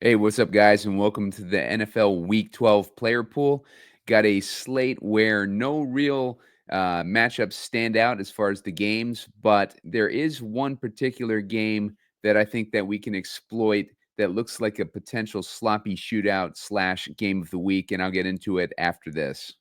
Hey, what's up, guys, and welcome to the NFL Week 12 player pool. Got a slate where no real matchups stand out as far as the games, but there is one particular game that I think that we can exploit that looks like a potential sloppy shootout slash game of the week, and I'll get into it after this.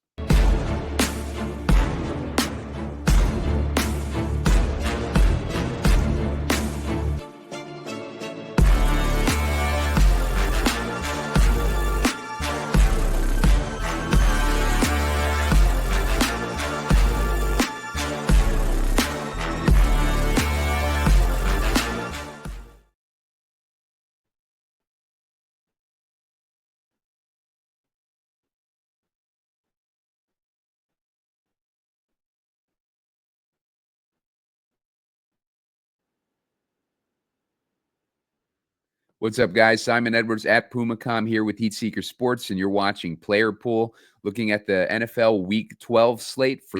What's up, guys? Simon Edwards at PumaCom here with Heat Seeker Sports, and you're watching Player Pool, looking at the NFL Week 12 slate for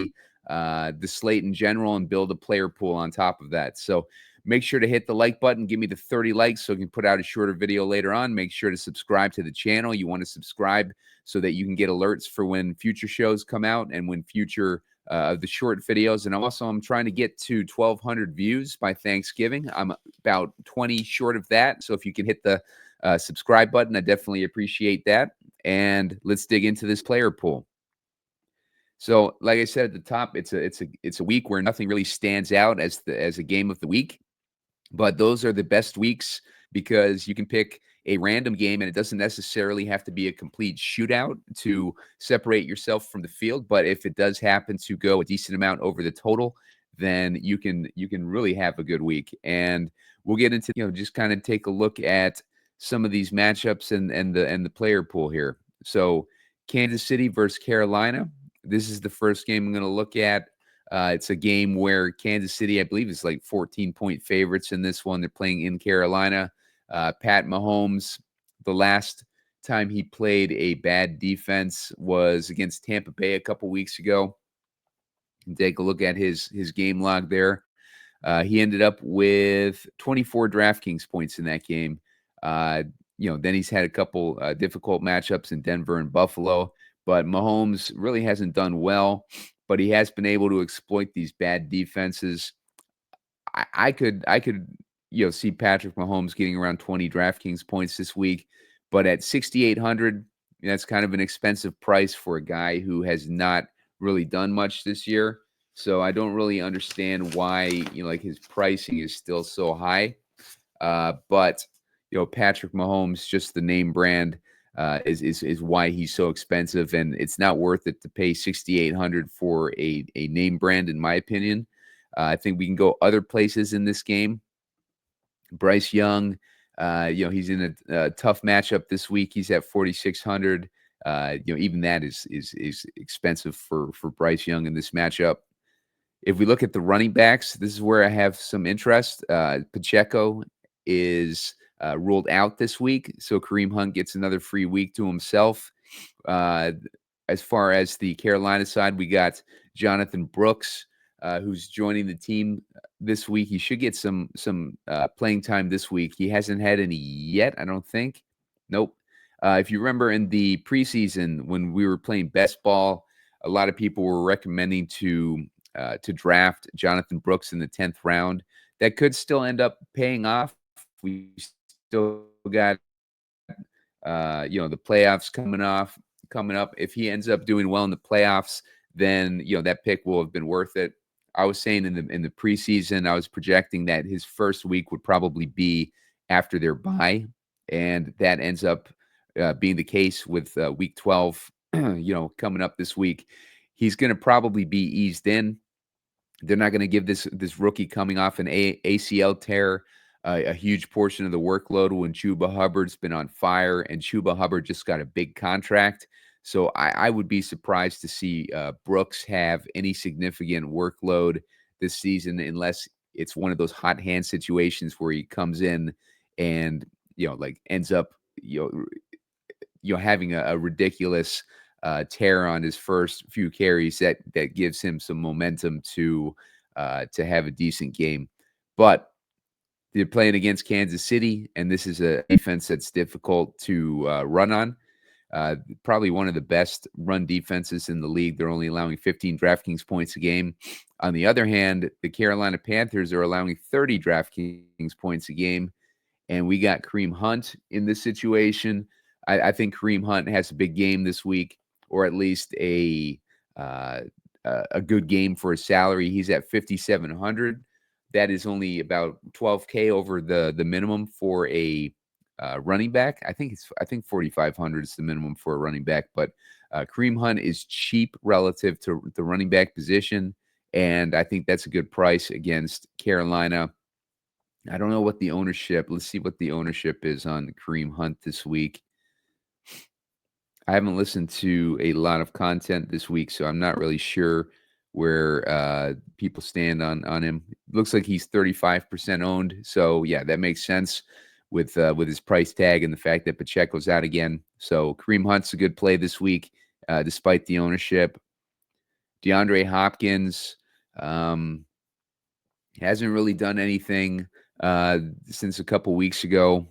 the slate in general and build a player pool on top of that. So make sure to hit the like button. Give me the 30 likes so I can put out a shorter video later on. Make sure to subscribe to the channel. You want to subscribe so that you can get alerts for when future shows come out and when future the short videos. And also, I'm trying to get to 1,200 views by Thanksgiving. I'm about 20 short of that. So if you can hit the subscribe button, I definitely appreciate that. And let's dig into this player pool. So, like I said at the top, it's a week where nothing really stands out as a game of the week. But those are the best weeks because you can pick a random game and it doesn't necessarily have to be a complete shootout to separate yourself from the field. But if it does happen to go a decent amount over the total, then you can really have a good week. And we'll get into just kind of take a look at some of these matchups and the player pool here. So Kansas City versus Carolina. This is the first game I'm going to look at. It's a game where Kansas City, I believe, is like 14-point favorites in this one. They're playing in Carolina. Pat Mahomes, the last time he played a bad defense was against Tampa Bay a couple weeks ago. Take a look at his game log there. He ended up with 24 DraftKings points in that game. Then he's had a couple difficult matchups in Denver and Buffalo, but Mahomes really hasn't done well, but he has been able to exploit these bad defenses. I could see Patrick Mahomes getting around 20 DraftKings points this week, but at 6,800, that's kind of an expensive price for a guy who has not really done much this year. So I don't really understand why like his pricing is still so high. But Patrick Mahomes, just the name brand, is why he's so expensive, and it's not worth it to pay 6,800 for a name brand, in my opinion. I think we can go other places in this game. Bryce Young, he's in a tough matchup this week. He's at 4,600. Even that is expensive for Bryce Young in this matchup. If we look at the running backs, this is where I have some interest. Pacheco is ruled out this week, so Kareem Hunt gets another free week to himself. As far as the Carolina side, we got Jonathan Brooks, who's joining the team this week. He should get some playing time this week. He hasn't had any yet, I don't think. Nope. If you remember in the preseason when we were playing best ball, a lot of people were recommending to draft Jonathan Brooks in the 10th round. That could still end up paying off. We still got the playoffs coming up. If he ends up doing well in the playoffs, then that pick will have been worth it. I was saying in the preseason, I was projecting that his first week would probably be after their bye, and that ends up being the case with week 12. Coming up this week, he's going to probably be eased in. They're not going to give this rookie coming off an ACL tear a huge portion of the workload when Chuba Hubbard's been on fire, and Chuba Hubbard just got a big contract. So I would be surprised to see Brooks have any significant workload this season unless it's one of those hot hand situations where he comes in and ends up having a ridiculous tear on his first few carries that gives him some momentum to have a decent game. But They're playing against Kansas City, and this is a defense that's difficult to run on. Probably one of the best run defenses in the league. They're only allowing 15 DraftKings points a game. On the other hand, the Carolina Panthers are allowing 30 DraftKings points a game, and we got Kareem Hunt in this situation. I think Kareem Hunt has a big game this week, or at least uh, a good game for his salary. He's at 5,700. That is only about 12K over the minimum for a running back. I think 4,500 is the minimum for a running back. But Kareem Hunt is cheap relative to the running back position, and I think that's a good price against Carolina. I don't know what the ownership. Let's see what the ownership is on Kareem Hunt this week. I haven't listened to a lot of content this week, so I'm not really sure where people stand on him. Looks like he's 35% owned, so yeah, that makes sense with his price tag and the fact that Pacheco's out again. So Kareem Hunt's a good play this week, despite the ownership. DeAndre Hopkins hasn't really done anything since a couple weeks ago.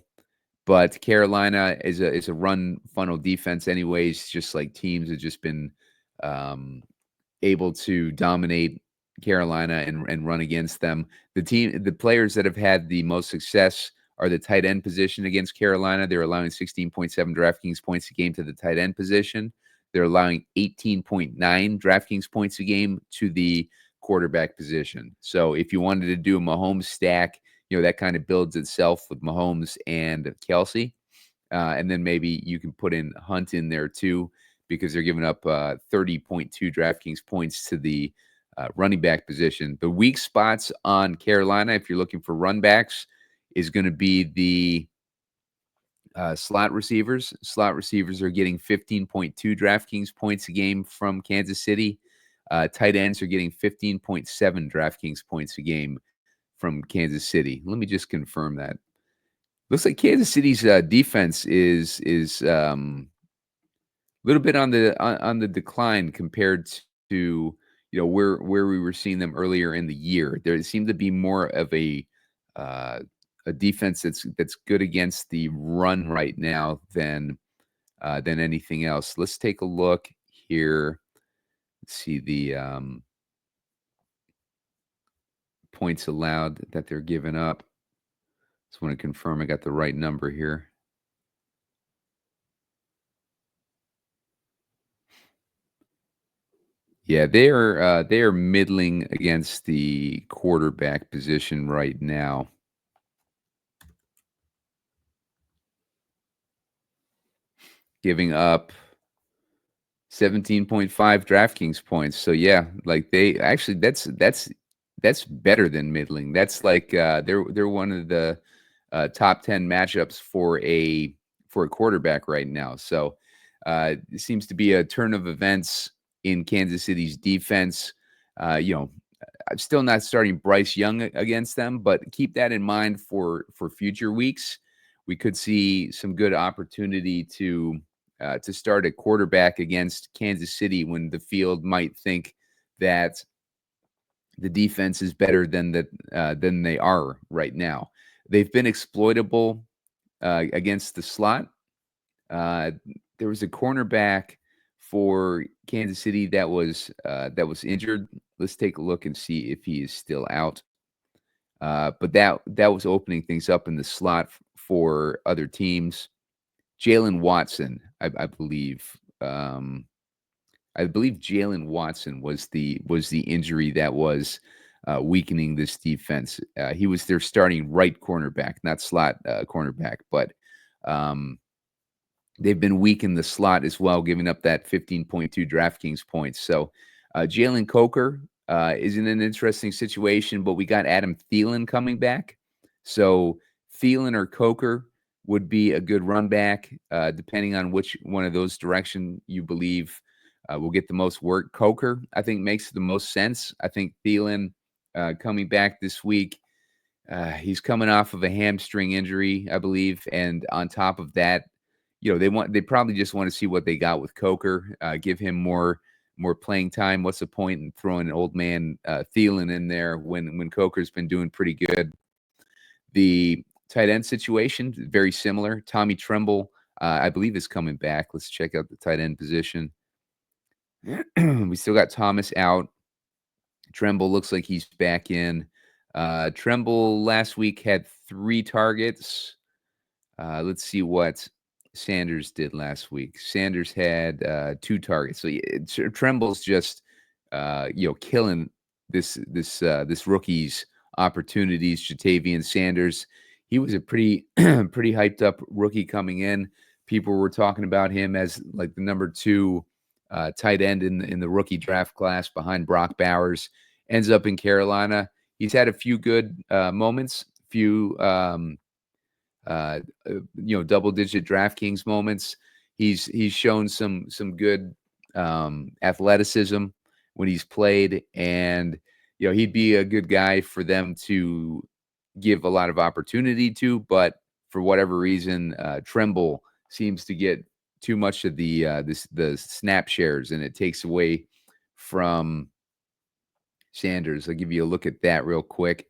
But Carolina is a run funnel defense, anyways. Just like teams have just been able to dominate Carolina and run against them. The players that have had the most success are the tight end position against Carolina. They're allowing 16.7 DraftKings points a game to the tight end position. They're allowing 18.9 DraftKings points a game to the quarterback position. So if you wanted to do a Mahomes stack, that kind of builds itself with Mahomes and Kelsey. And then maybe you can put in Hunt in there too, because they're giving up 30.2 DraftKings points to the running back position. The weak spots on Carolina, if you're looking for run backs, is going to be the slot receivers. Slot receivers are getting 15.2 DraftKings points a game from Kansas City. Tight ends are getting 15.7 DraftKings points a game from Kansas City. Let me just confirm that. Looks like Kansas City's defense is a little bit on the decline compared to where we were seeing them earlier in the year. There seemed to be more of a defense that's good against the run right now than anything else. Let's take a look here. Let's see the points allowed that they're giving up. Just want to confirm I got the right number here. Yeah, they are middling against the quarterback position right now. Giving up 17.5 DraftKings points. So yeah, like they actually that's better than middling. That's like they're one of the top 10 matchups for a quarterback right now. So it seems to be a turn of events in Kansas City's defense. I'm still not starting Bryce Young against them, but keep that in mind for future weeks. We could see some good opportunity to start a quarterback against Kansas City when the field might think that the defense is better than they are right now. They've been exploitable against the slot. There was a cornerback for Kansas City that was injured. Let's take a look and see if he is still out. But that was opening things up in the slot for other teams. Jalen Watson, I believe. I believe Jalen Watson was the injury that was weakening this defense. He was their starting right cornerback, not slot cornerback, but they've been weak in the slot as well, giving up that 15.2 DraftKings points. So Jalen Coker is in an interesting situation, but we got Adam Thielen coming back. So Thielen or Coker would be a good run back, depending on which one of those direction you believe will get the most work. Coker, I think, makes the most sense. I think Thielen coming back this week, he's coming off of a hamstring injury, I believe, and on top of that, they probably just want to see what they got with Coker, give him more playing time. What's the point in throwing an old man Thielen in there when Coker's been doing pretty good? The tight end situation, very similar. Tommy Tremble, I believe, is coming back. Let's check out the tight end position. We still got Thomas out. Tremble looks like he's back in. Tremble last week had 3 targets. Let's see what Sanders did last week. Sanders had 2 targets. So Tremble's just killing this rookie's opportunities. Jatavian Sanders, he was a pretty pretty hyped up rookie coming in. People were talking about him as like the number 2 tight end in the rookie draft class behind Brock Bowers. Ends up in Carolina. He's had a few good moments, few double-digit DraftKings moments. He's shown some good athleticism when he's played, and he'd be a good guy for them to give a lot of opportunity to. But for whatever reason, Tremble seems to get too much of the snap shares, and it takes away from Sanders. I'll give you a look at that real quick.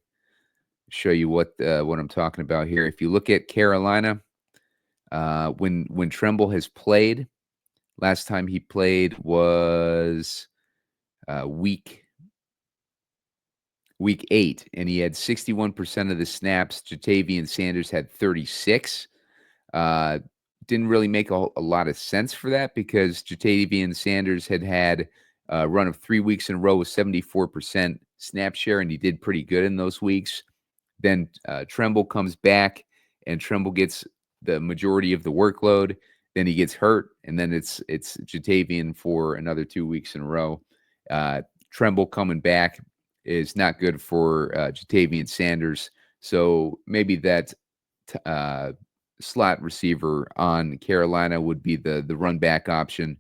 Show you what I'm talking about here. If you look at Carolina, when Tremble has played, last time he played was week 8, and he had 61% of the snaps. Jatavian Sanders had 36. Didn't really make a lot of sense for that because Jatavian Sanders had a run of 3 weeks in a row with 74% snap share, and he did pretty good in those weeks. Then Tremble comes back, and Tremble gets the majority of the workload. Then he gets hurt, and then it's Jatavian for another 2 weeks in a row. Tremble coming back is not good for Jatavian Sanders. So maybe that slot receiver on Carolina would be the run back option.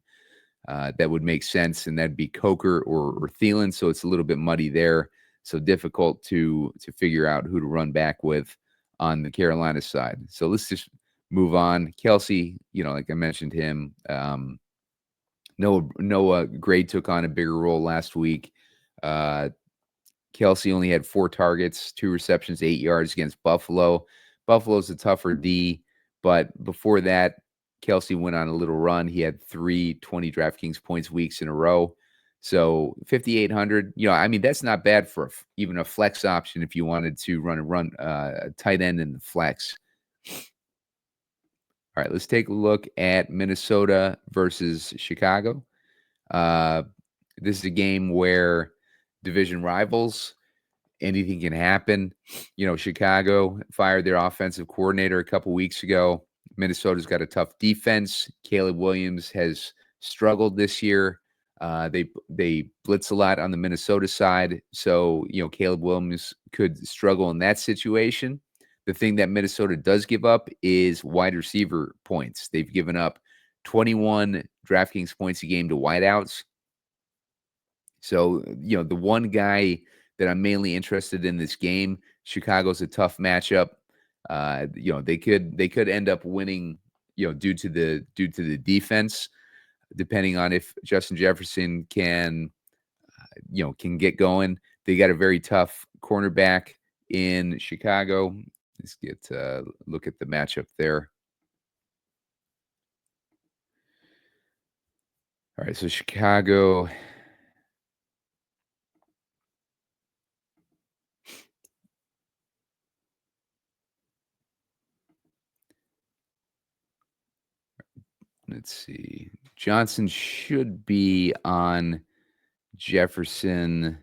That would make sense, and that'd be Coker or Thielen. So it's a little bit muddy there. So difficult to figure out who to run back with on the Carolina side. So let's just move on. Kelsey, like I mentioned him. Noah Gray took on a bigger role last week. Kelsey only had 4 targets, 2 receptions, 8 yards against Buffalo. Buffalo's a tougher D, but before that, Kelsey went on a little run. He had 3 20 DraftKings points weeks in a row. So 5,800, that's not bad for even a flex option if you wanted to run a tight end in the flex. All right, let's take a look at Minnesota versus Chicago. This is a game where division rivals, anything can happen. Chicago fired their offensive coordinator a couple weeks ago. Minnesota's got a tough defense. Caleb Williams has struggled this year. They blitz a lot on the Minnesota side. So, Caleb Williams could struggle in that situation. The thing that Minnesota does give up is wide receiver points. They've given up 21 DraftKings points a game to wideouts. So, the one guy that I'm mainly interested in this game, Chicago's a tough matchup. They could end up winning, due to the defense, depending on if Justin Jefferson can get going. They got a very tough cornerback in Chicago. Let's get look at the matchup there. All right, so Chicago. Let's see. Johnson should be on Jefferson.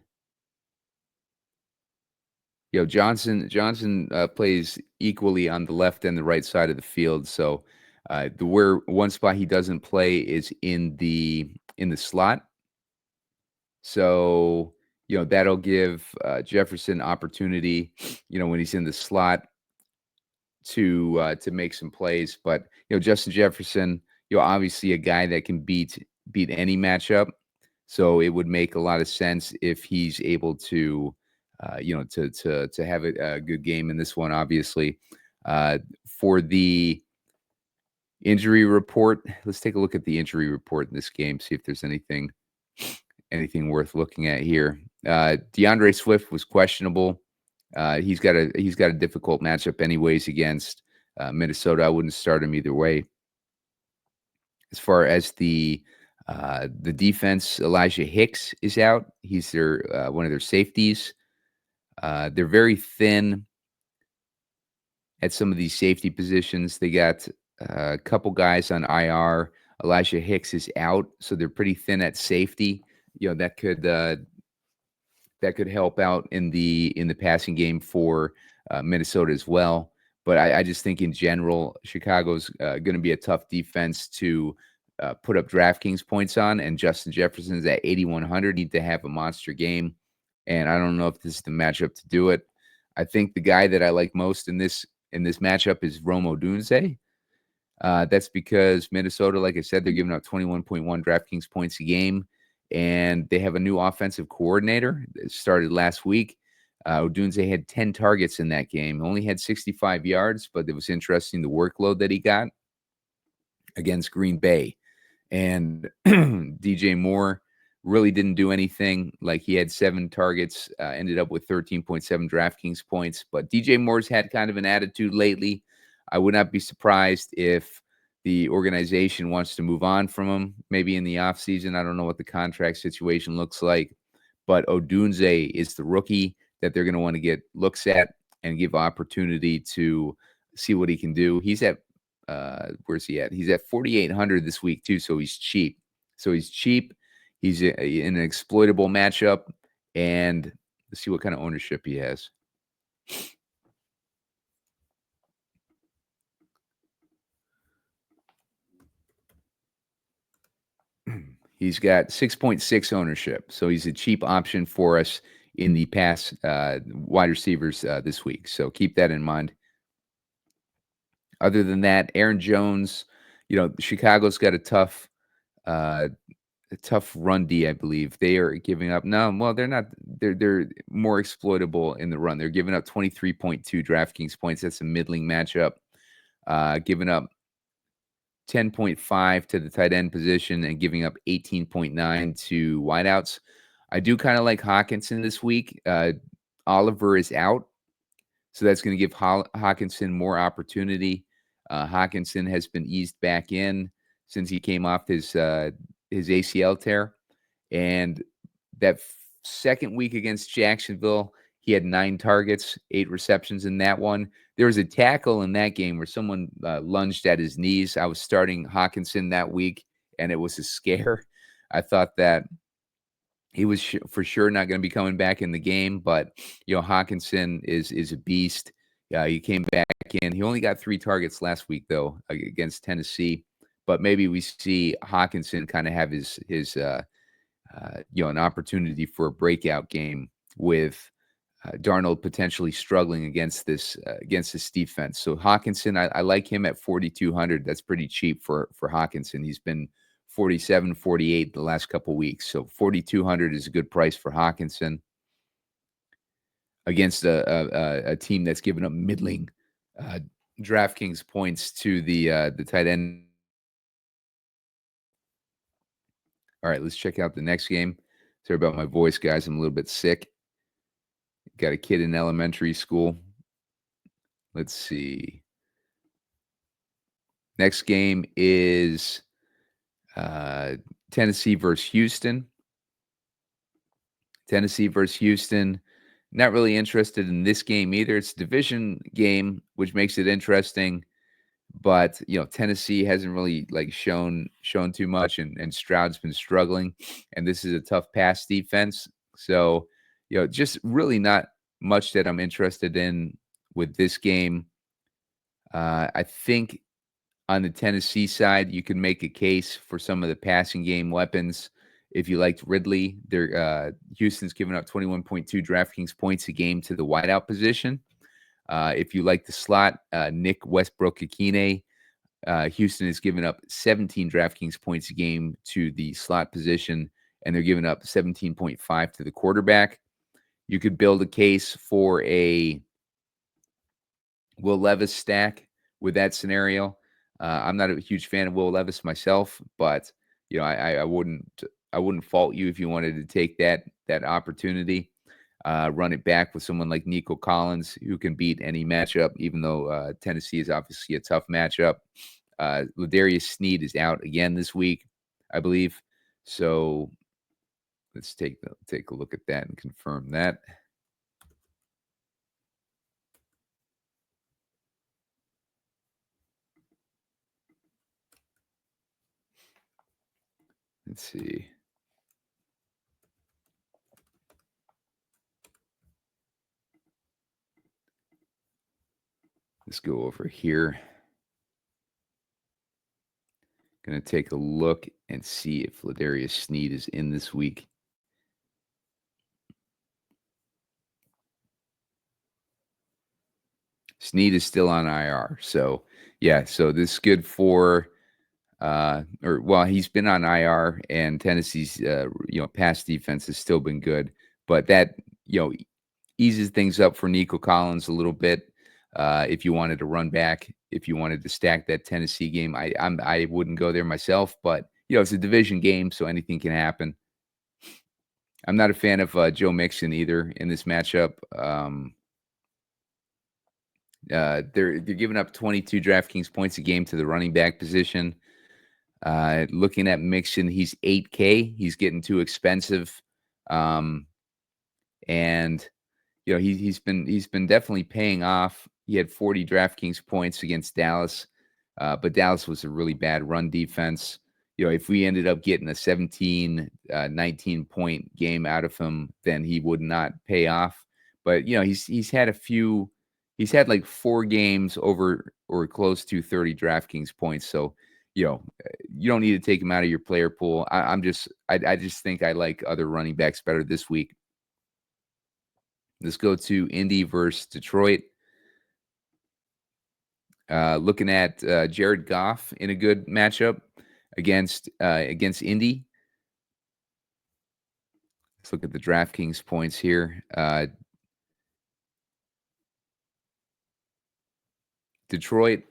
Johnson plays equally on the left and the right side of the field. So where one spot he doesn't play is in the slot. So that'll give Jefferson opportunity. When he's in the slot to make some plays. But Justin Jefferson, obviously a guy that can beat any matchup. So it would make a lot of sense if he's able to to have a good game in this one. Obviously, for the injury report, let's take a look at the injury report in this game. See if there's anything worth looking at here. DeAndre Swift was questionable He's got a difficult matchup anyways against Minnesota. I wouldn't start him either way. As far as the defense, Elijah Hicks is out. He's their one of their safeties. They're very thin at some of these safety positions. They got a couple guys on IR. Elijah Hicks is out, so they're pretty thin at safety. That could help out in the passing game for Minnesota as well. But I just think in general, Chicago's going to be a tough defense to put up DraftKings points on, and Justin Jefferson's at 8,100. Need to have a monster game, and I don't know if this is the matchup to do it. I think the guy that I like most in this matchup is Rome Odunze. That's because Minnesota, like I said, they're giving up 21.1 DraftKings points a game, and they have a new offensive coordinator that started last week. Odunze had 10 targets in that game, only had 65 yards, but it was interesting the workload that he got against Green Bay. And DJ Moore really didn't do anything. Like, he had 7 targets, ended up with 13.7 DraftKings points. But DJ Moore's had kind of an attitude lately. I would not be surprised if the organization wants to move on from him, maybe in the offseason. I don't know what the contract situation looks like. But Odunze is the rookie that they're going to want to get looks at and give opportunity to see what he can do. He's at where's he at? He's at 4,800 this week too, so he's cheap. He's in an exploitable matchup, and let's see what kind of ownership he has. He's got 6.6 ownership, so he's a cheap option for us in the pass wide receivers this week. So keep that in mind. Other than that, Aaron Jones, Chicago's got a tough run D, I believe. They are giving up. No, well, they're not. They're more exploitable in the run. They're giving up 23.2 DraftKings points. That's a middling matchup. Giving up 10.5 to the tight end position and giving up 18.9 to wideouts. I do kind of like Hawkinson this week. Oliver is out, so that's going to give Hawkinson more opportunity. Hawkinson has been eased back in since he came off his ACL tear. And that second week against Jacksonville, he had 9 targets, 8 receptions in that one. There was a tackle in that game where someone lunged at his knees. I was starting Hawkinson that week, and it was a scare. I thought that he was for sure not going to be coming back in the game, but Hawkinson is a beast. He came back in. He only got 3 targets last week though against Tennessee, but maybe we see Hawkinson kind of have his an opportunity for a breakout game with Darnold potentially struggling against this defense. So Hawkinson, I like him at 4,200. That's pretty cheap for Hawkinson. He's been 47, 48 the last couple weeks. So 4,200 is a good price for Hawkinson against a team that's given up middling DraftKings points to the tight end. All right, let's check out the next game. Sorry about my voice, guys. I'm a little bit sick. Got a kid in elementary school. Let's see. Next game is Tennessee versus Houston. Not really interested in this game either. It's a division game, which makes it interesting. But Tennessee hasn't really shown too much, and Stroud's been struggling, and this is a tough pass defense. So just really not much that I'm interested in with this game. I think on the Tennessee side, you can make a case for some of the passing game weapons. If you liked Ridley, Houston's giving up 21.2 DraftKings points a game to the wideout position. If you like the slot, Nick Westbrook-Akine, Houston is giving up 17 DraftKings points a game to the slot position, and they're giving up 17.5 to the quarterback. You could build a case for a Will Levis stack with that scenario. I'm not a huge fan of Will Levis myself, but I wouldn't fault you if you wanted to take that opportunity. run it back with someone like Nico Collins, who can beat any matchup, even though Tennessee is obviously a tough matchup. Ladarius Sneed is out again this week, I believe. So let's take a look at that and confirm that. Let's see. Let's go over here. Going to take a look and see if Ladarius Sneed is in this week. Sneed is still on IR. So, yeah, so this is good for he's been on IR, and Tennessee's pass defense has still been good, but that eases things up for Nico Collins a little bit. If you wanted to run back, if you wanted to stack that Tennessee game, I wouldn't go there myself, but it's a division game, so anything can happen. I'm not a fan of Joe Mixon either in this matchup. They're giving up 22 DraftKings points a game to the running back position. Looking at Mixon, he's 8K. He's getting too expensive, and he's been definitely paying off. He had 40 DraftKings points against Dallas, but Dallas was a really bad run defense. If we ended up getting a 17, 19 point game out of him, then he would not pay off. But he's had like 4 games over or close to 30 DraftKings points. So you don't need to take him out of your player pool. I just think I like other running backs better this week. Let's go to Indy versus Detroit. Looking at Jared Goff in a good matchup against Indy. Let's look at the DraftKings points here. Detroit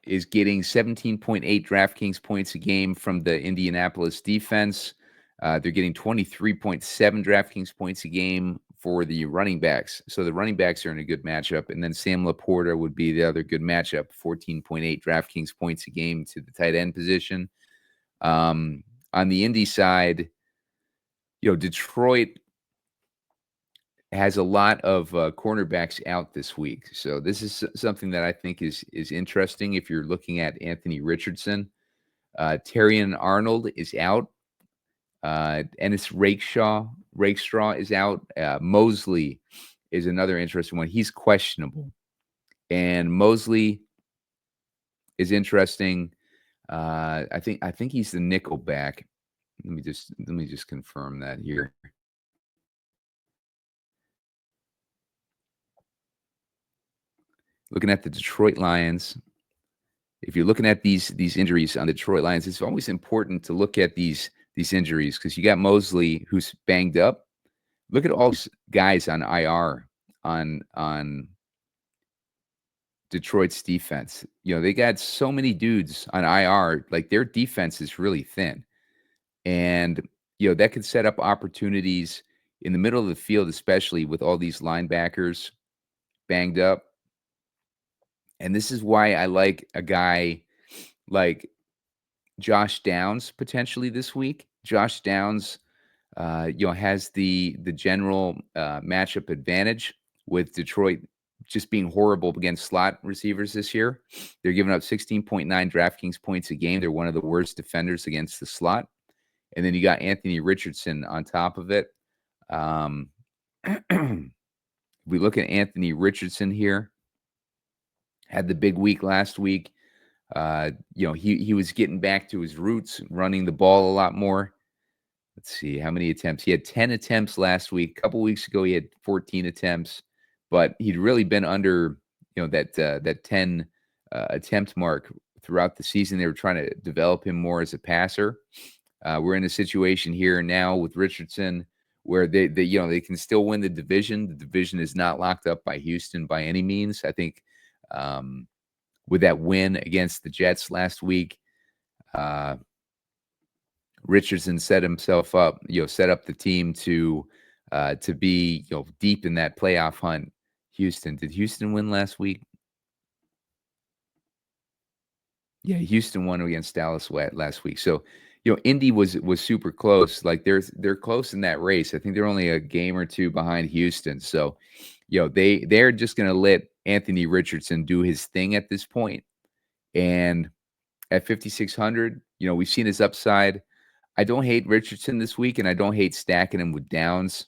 is getting 17.8 DraftKings points a game from the Indianapolis defense. They're getting 23.7 DraftKings points a game for the running backs. So the running backs are in a good matchup. And then Sam Laporta would be the other good matchup, 14.8 DraftKings points a game to the tight end position. On the Indy side, Detroit has a lot of cornerbacks out this week. So this is something that I think is interesting if you're looking at Anthony Richardson. Terrion Arnold is out. Ennis Rakestraw is out. Mosley is another interesting one. He's questionable. And Mosley is interesting. I think he's the nickel back. Let me just confirm that here. Looking at the Detroit Lions, if you're looking at these injuries on the Detroit Lions, it's always important to look at these injuries because you got Mosley who's banged up. Look at all these guys on IR on Detroit's defense. They got so many dudes on IR, like their defense is really thin. And that could set up opportunities in the middle of the field, especially with all these linebackers banged up. And this is why I like a guy like Josh Downs potentially this week. Josh Downs, has the general matchup advantage with Detroit just being horrible against slot receivers this year. They're giving up 16.9 DraftKings points a game. They're one of the worst defenders against the slot. And then you got Anthony Richardson on top of it. We look at Anthony Richardson here. Had the big week last week. He was getting back to his roots, running the ball a lot more. Let's see how many attempts. He had 10 attempts last week. A couple weeks ago, he had 14 attempts, but he'd really been under, that 10 attempt mark throughout the season. They were trying to develop him more as a passer. We're in a situation here now with Richardson where they can still win the division. The division is not locked up by Houston by any means. I think with that win against the Jets last week, Richardson set up the team to to be deep in that playoff hunt. Houston. Did Houston win last week? Yeah, Houston won against Dallas last week. So, Indy was super close. Like they're close in that race. I think they're only a game or two behind Houston. So, they're just going to let Anthony Richardson do his thing at this point. And at 5,600, we've seen his upside. I don't hate Richardson this week, and I don't hate stacking him with Downs.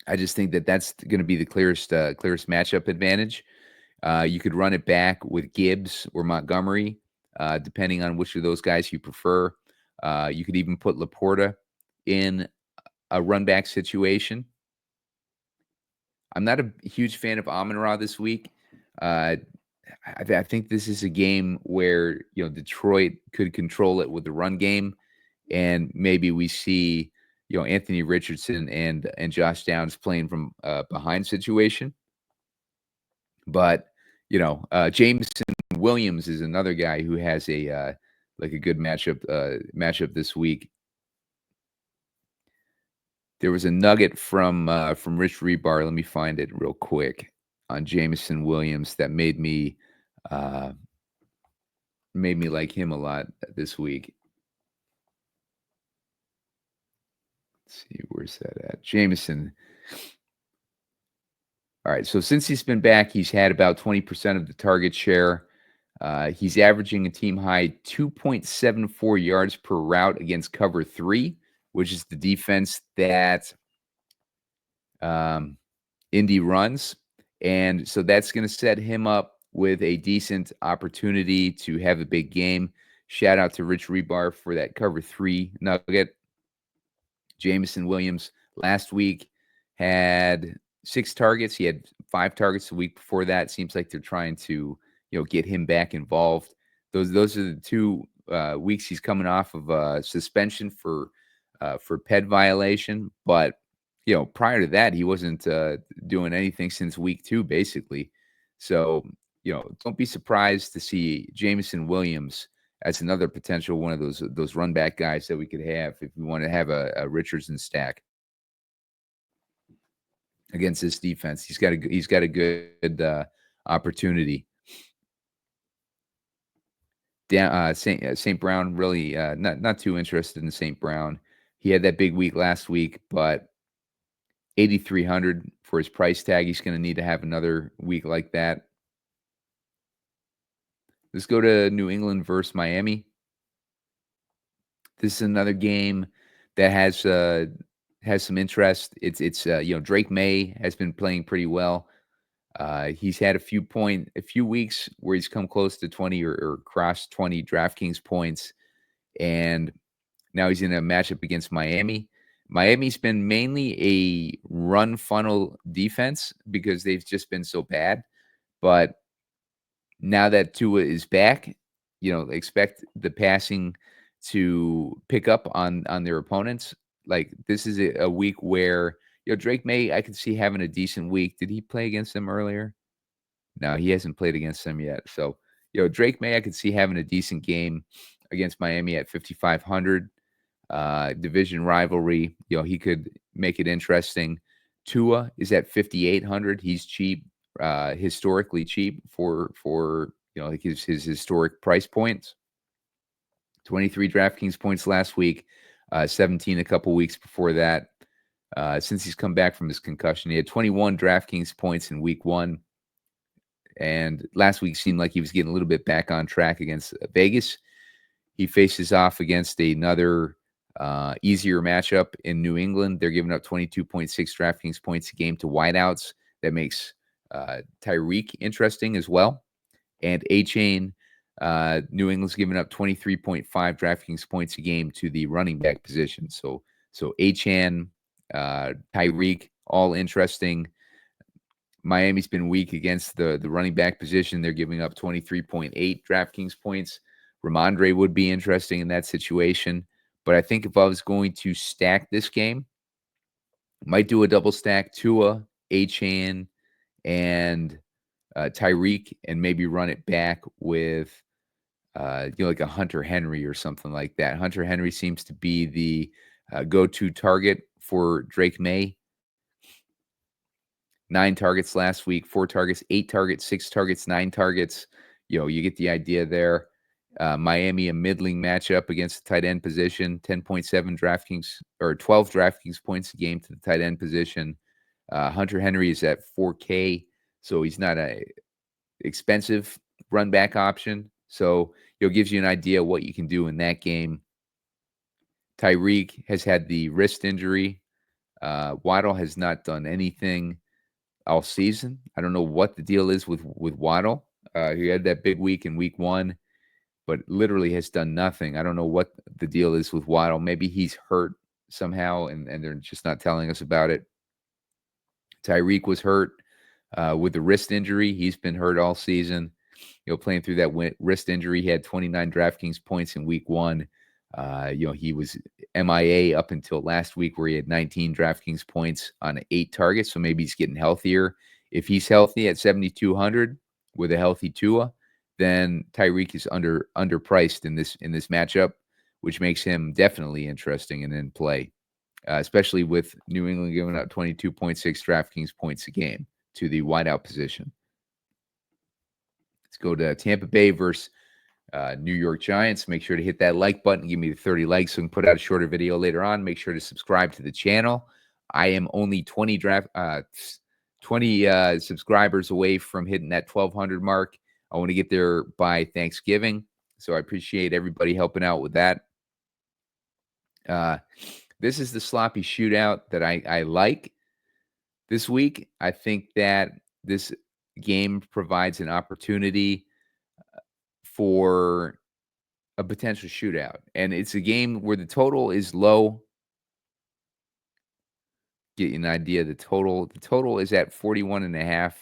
I just think that that's going to be the clearest matchup advantage. You could run it back with Gibbs or Montgomery, depending on which of those guys you prefer. You could even put Laporta in a run back situation. I'm not a huge fan of Amon-Ra this week. I think this is a game where Detroit could control it with the run game, and maybe we see Anthony Richardson and Josh Downs playing from behind situation. But Jameson Williams is another guy who has a good matchup this week. There was a nugget from Rich Rebar. Let me find it real quick on Jameson Williams that made me like him a lot this week. Let's see, where's that at? Jameson. All right, so since he's been back, he's had about 20% of the target share. He's averaging a team high 2.74 yards per route against cover 3, which is the defense that Indy runs. And so that's going to set him up with a decent opportunity to have a big game. Shout out to Rich Rebar for that cover 3 nugget. Jameson Williams last week had 6 targets. He had 5 targets the week before that. Seems like they're trying to, get him back involved. Those are the 2 weeks he's coming off of suspension for PED violation. But prior to that, he wasn't doing anything since week 2, basically. So don't be surprised to see Jameson Williams as another potential one of those run back guys that we could have if we want to have a Richardson stack against this defense. He's got a good opportunity. Down St. Brown, really not too interested in St. Brown. He had that big week last week, but 8,300 for his price tag. He's going to need to have another week like that. Let's go to New England versus Miami. This is another game that has some interest. It's Drake May has been playing pretty well. He's had a few weeks where he's come close to 20 or crossed 20 DraftKings points, and now he's in a matchup against Miami. Miami's been mainly a run funnel defense because they've just been so bad. But now that Tua is back, expect the passing to pick up on their opponents. Like this is a week where Drake May, I could see having a decent week. Did he play against them earlier? No, he hasn't played against them yet. So Drake May, I could see having a decent game against Miami at 5,500. Division rivalry, he could make it interesting. Tua is at 5,800. He's cheap, historically cheap for like his historic price points. 23 DraftKings points last week, 17 a couple weeks before that. Since he's come back from his concussion, he had 21 DraftKings points in week 1. And last week seemed like he was getting a little bit back on track against Vegas. He faces off against another easier matchup in New England. They're giving up 22.6 DraftKings points a game to wideouts. That makes Tyreek interesting as well. And A-Chain, New England's giving up 23.5 DraftKings points a game to the running back position. So A-Chan, Tyreek, all interesting. Miami's been weak against the running back position. They're giving up 23.8 DraftKings points. Ramondre would be interesting in that situation. But I think if I was going to stack this game, I might do a double stack Tua, A-Chan, and Tyreek, and maybe run it back with like a Hunter Henry or something like that. Hunter Henry seems to be the go-to target for Drake May. 9 targets last week, 4 targets, 8 targets, 6 targets, 9 targets. You get the idea there. Miami, a middling matchup against the tight end position, 10.7 DraftKings or 12 DraftKings points a game to the tight end position. Hunter Henry is at 4K, so he's not a expensive run back option. So it gives you an idea what you can do in that game. Tyreek has had the wrist injury. Waddle has not done anything all season. I don't know what the deal is with Waddle. He had that big week in week 1, but literally has done nothing. I don't know what the deal is with Waddle. Maybe he's hurt somehow, and they're just not telling us about it. Tyreek was hurt with the wrist injury. He's been hurt all season. Playing through that wrist injury, he had 29 DraftKings points in week 1. He was MIA up until last week where he had 19 DraftKings points on 8 targets. So maybe he's getting healthier. If he's healthy at 7,200 with a healthy Tua, then Tyreek is underpriced in this matchup, which makes him definitely interesting and in play, especially with New England giving out 22.6 DraftKings points a game to the wideout position. Let's go to Tampa Bay versus New York Giants. Make sure to hit that like button. Give me the 30 likes so we can put out a shorter video later on. Make sure to subscribe to the channel. I am only 20 subscribers away from hitting that 1,200 mark. I want to get there by Thanksgiving, so I appreciate everybody helping out with that. This is the sloppy shootout that I like this week. I think that this game provides an opportunity for a potential shootout, and it's a game where the total is low. Get you an idea. The total is at 41.5.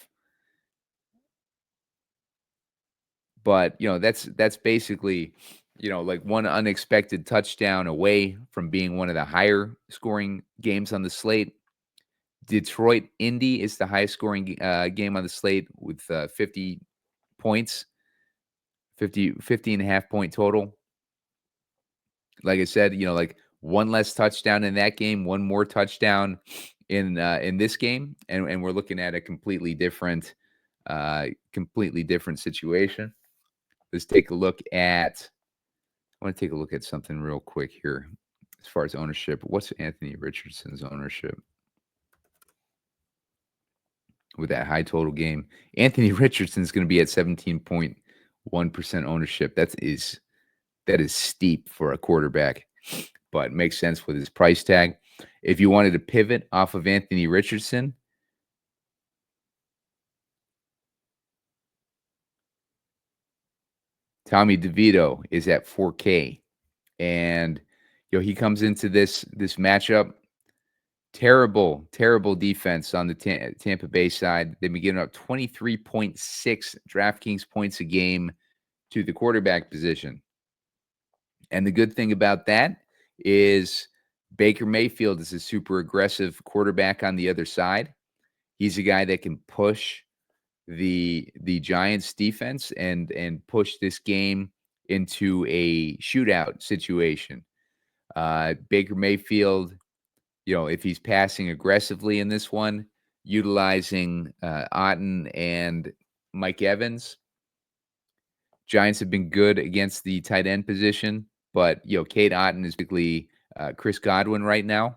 But that's basically like one unexpected touchdown away from being one of the higher scoring games on the slate. Detroit Indy is the highest scoring game on the slate with 50 points, 50.5 point total. Like I said, like one less touchdown in that game, one more touchdown in this game, and we're looking at a completely different situation. Let's take a look at. I want to take a look at something real quick here, as far as ownership. What's Anthony Richardson's ownership with that high total game? Anthony Richardson's going to be at 17.1% ownership. That is steep for a quarterback, but makes sense with his price tag. If you wanted to pivot off of Anthony Richardson, Tommy DeVito is at 4K, and he comes into this matchup. Terrible defense on the Tampa Bay side. They've been giving up 23.6 DraftKings points a game to the quarterback position. And the good thing about that is Baker Mayfield is a super aggressive quarterback on the other side. He's a guy that can push the Giants defense and push this game into a shootout situation. Baker Mayfield, if he's passing aggressively in this one, utilizing Otten and Mike Evans, Giants have been good against the tight end position, but Cade Otten is basically Chris Godwin right now.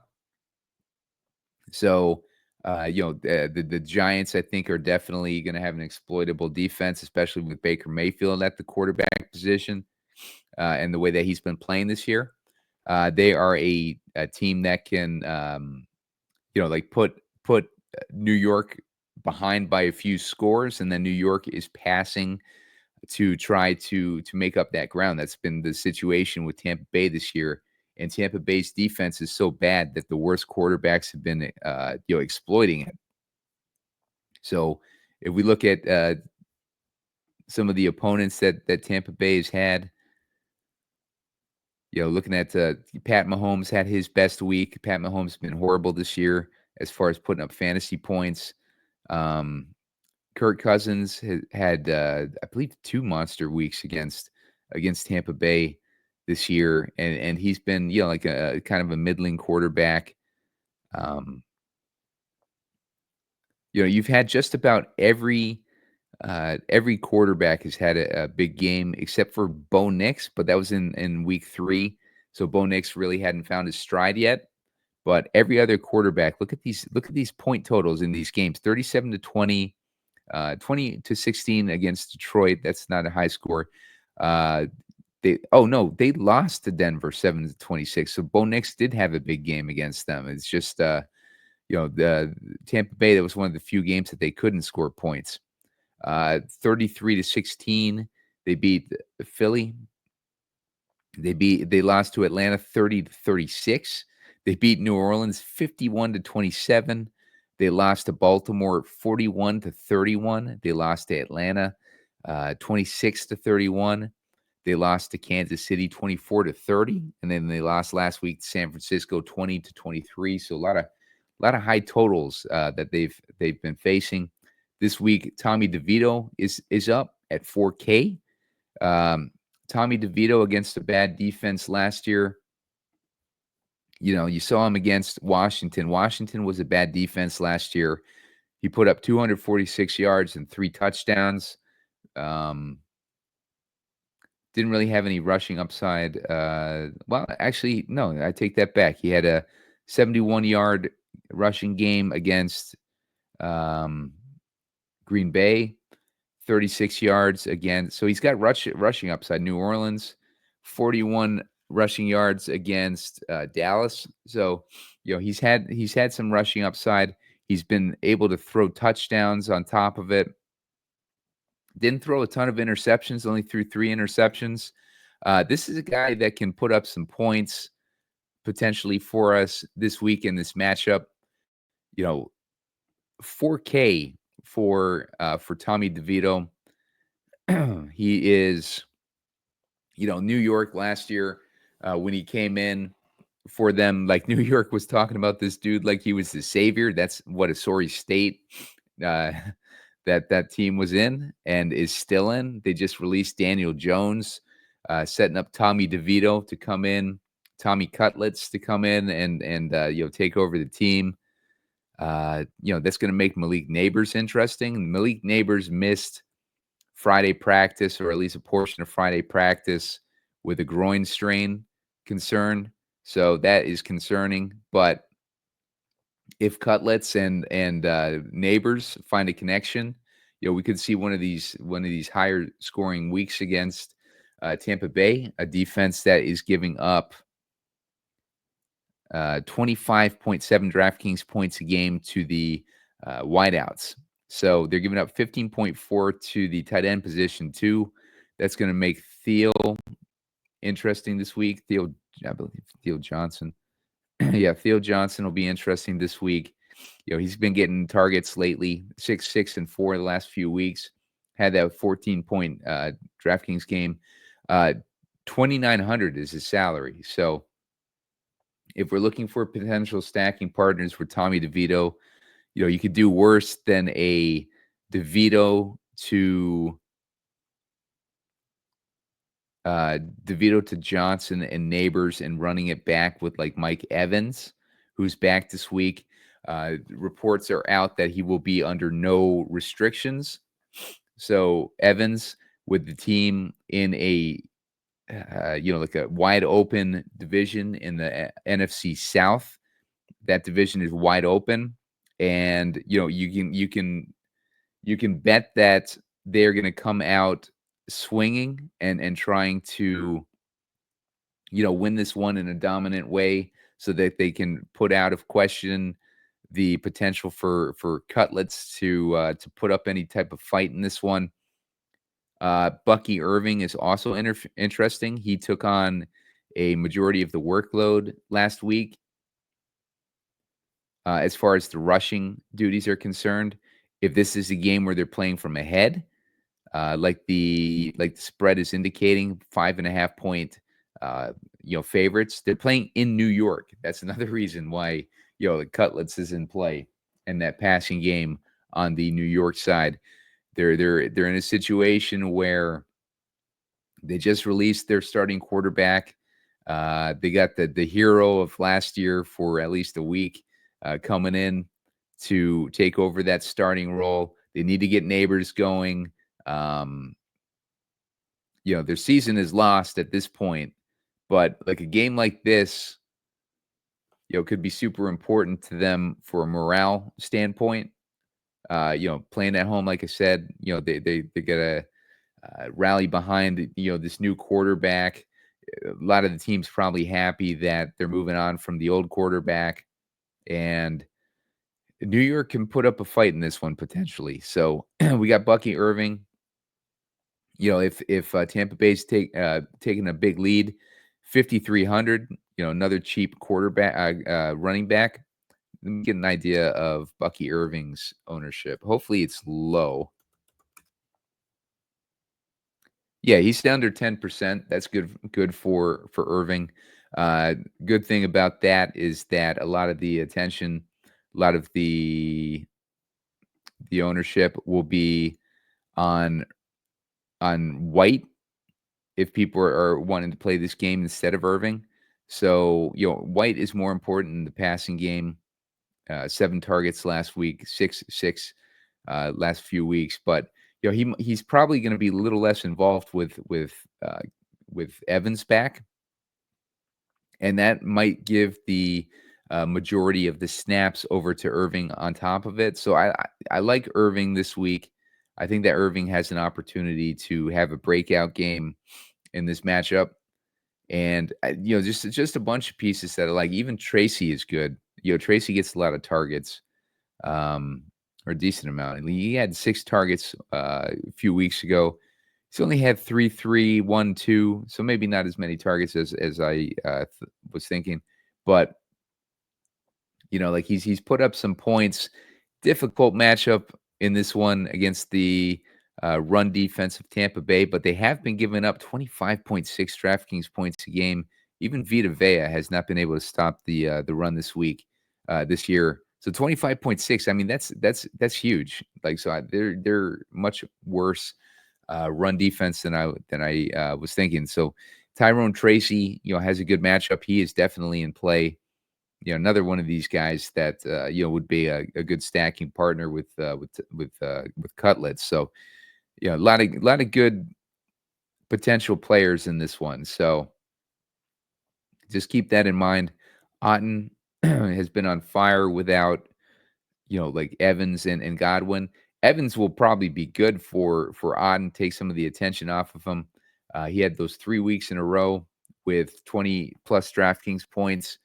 So the Giants, I think, are definitely going to have an exploitable defense, especially with Baker Mayfield at the quarterback position and the way that he's been playing this year. They are a team that can, like put New York behind by a few scores, and then New York is passing to try to make up that ground. That's been the situation with Tampa Bay this year. And Tampa Bay's defense is so bad that the worst quarterbacks have been, exploiting it. So if we look at some of the opponents that Tampa Bay has had, looking at Pat Mahomes had his best week. Pat Mahomes has been horrible this year as far as putting up fantasy points. Kirk Cousins had I believe 2 monster weeks against Tampa Bay this year, and he's been like a kind of a middling quarterback. Um, you've had just about every quarterback has had a big game except for Bo Nix, but that was in week 3. So Bo Nix really hadn't found his stride yet. But every other quarterback, look at these point totals in these games: 37-20, 20-16 against Detroit. That's not a high score. They lost to Denver 7-26. So Bo Nix did have a big game against them. It's just the Tampa Bay, that was one of the few games that they couldn't score points. 33-16, they beat Philly. They lost to Atlanta 30-36. They beat New Orleans 51-27. They lost to Baltimore 41-31. They lost to Atlanta 26-31. They lost to Kansas City 24-30, and then they lost last week to San Francisco 20-23. So a lot of high totals that they've been facing this week. Tommy DeVito is up at 4K. Tommy DeVito against a bad defense last year. You saw him against Washington. Washington was a bad defense last year. He put up 246 yards and 3 touchdowns. Didn't really have any rushing upside. Well, actually, no, I take that back. He had a 71-yard rushing game against Green Bay. 36 yards again. So he's got rushing upside. New Orleans, 41 rushing yards against Dallas. So, he's had some rushing upside. He's been able to throw touchdowns on top of it. Didn't throw a ton of interceptions, only threw 3 interceptions. This is a guy that can put up some points potentially for us this week in this matchup. 4K for Tommy DeVito. He is, New York last year when he came in for them, like New York was talking about this dude like he was the savior. That's what a sorry state that team was in and is still in. They just released Daniel Jones, setting up Tommy DeVito to come in, Tommy Cutlets to come in and take over the team. That's going to make Malik Neighbors interesting. Malik Neighbors missed Friday practice, or at least a portion of Friday practice, with a groin strain concern. So that is concerning. But if Cutlets and Neighbors find a connection, we could see one of these higher scoring weeks against Tampa Bay, a defense that is giving up 25.7 DraftKings points a game to the wideouts. So they're giving up 15.4 to the tight end position too. That's going to make Theo interesting this week. I believe Theo Johnson. Yeah, Theo Johnson will be interesting this week. He's been getting targets lately, 6, 6, and 4 the last few weeks. Had that 14-point DraftKings game. 2,900 is his salary. So if we're looking for potential stacking partners for Tommy DeVito, you could do worse than a DeVito to Johnson and Neighbors and running it back with like Mike Evans, who's back this week. Reports are out that he will be under no restrictions. So Evans with the team in a like a wide open division in the NFC South. That division is wide open, and you can bet that they're going to come out swinging and trying to win this one in a dominant way, so that they can put out of question the potential for Cutlets to put up any type of fight in this one. Bucky Irving is also interesting. He took on a majority of the workload last week. As far as the rushing duties are concerned, if this is a game where they're playing from ahead, like the spread is indicating, 5.5 point favorites, they're playing in New York. That's another reason why the Cutlets is in play in that passing game on the New York side. They're in a situation where they just released their starting quarterback. They got the hero of last year for at least a week. coming in to take over that starting role. They need to get Neighbors going. Their season is lost at this point, but like a game like this, could be super important to them for a morale standpoint. Playing at home, like I said, they gotta rally behind this new quarterback. A lot of the teams probably happy that they're moving on from the old quarterback, and New York can put up a fight in this one potentially. So we got Bucky Irving. If Tampa Bay's taking a big lead, 5,300. Another cheap quarterback, running back. Let me get an idea of Bucky Irving's ownership. Hopefully, it's low. Yeah, he's under 10%. That's good for Irving. Good thing about that is that a lot of the attention, a lot of the ownership will be on White if people are wanting to play this game instead of Irving. So, White is more important in the passing game. 7 targets last week, six last few weeks, but he's probably going to be a little less involved with Evans back, and that might give the majority of the snaps over to Irving on top of it. So I like Irving this week. I think that Irving has an opportunity to have a breakout game in this matchup, and just a bunch of pieces that are like, even Tracy is good. Tracy gets a lot of targets. Or a decent amount. He had 6 targets a few weeks ago. He's only had 3, 3, 1, 2, so maybe not as many targets as I was thinking. But he's put up some points. Difficult matchup in this one against the run defense of Tampa Bay, but they have been giving up 25.6 DraftKings points a game. Even Vita Vea has not been able to stop the run this year. So 25.6. I mean, that's huge. They're much worse run defense than I was thinking. So Tyrone Tracy, has a good matchup. He is definitely in play. Another one of these guys that would be a good stacking partner with Cutlets. So a lot of good potential players in this one. So just keep that in mind. Otten has been on fire without Evans and Godwin. Evans will probably be good for Otten, take some of the attention off of him. He had those 3 weeks in a row with 20 plus DraftKings points,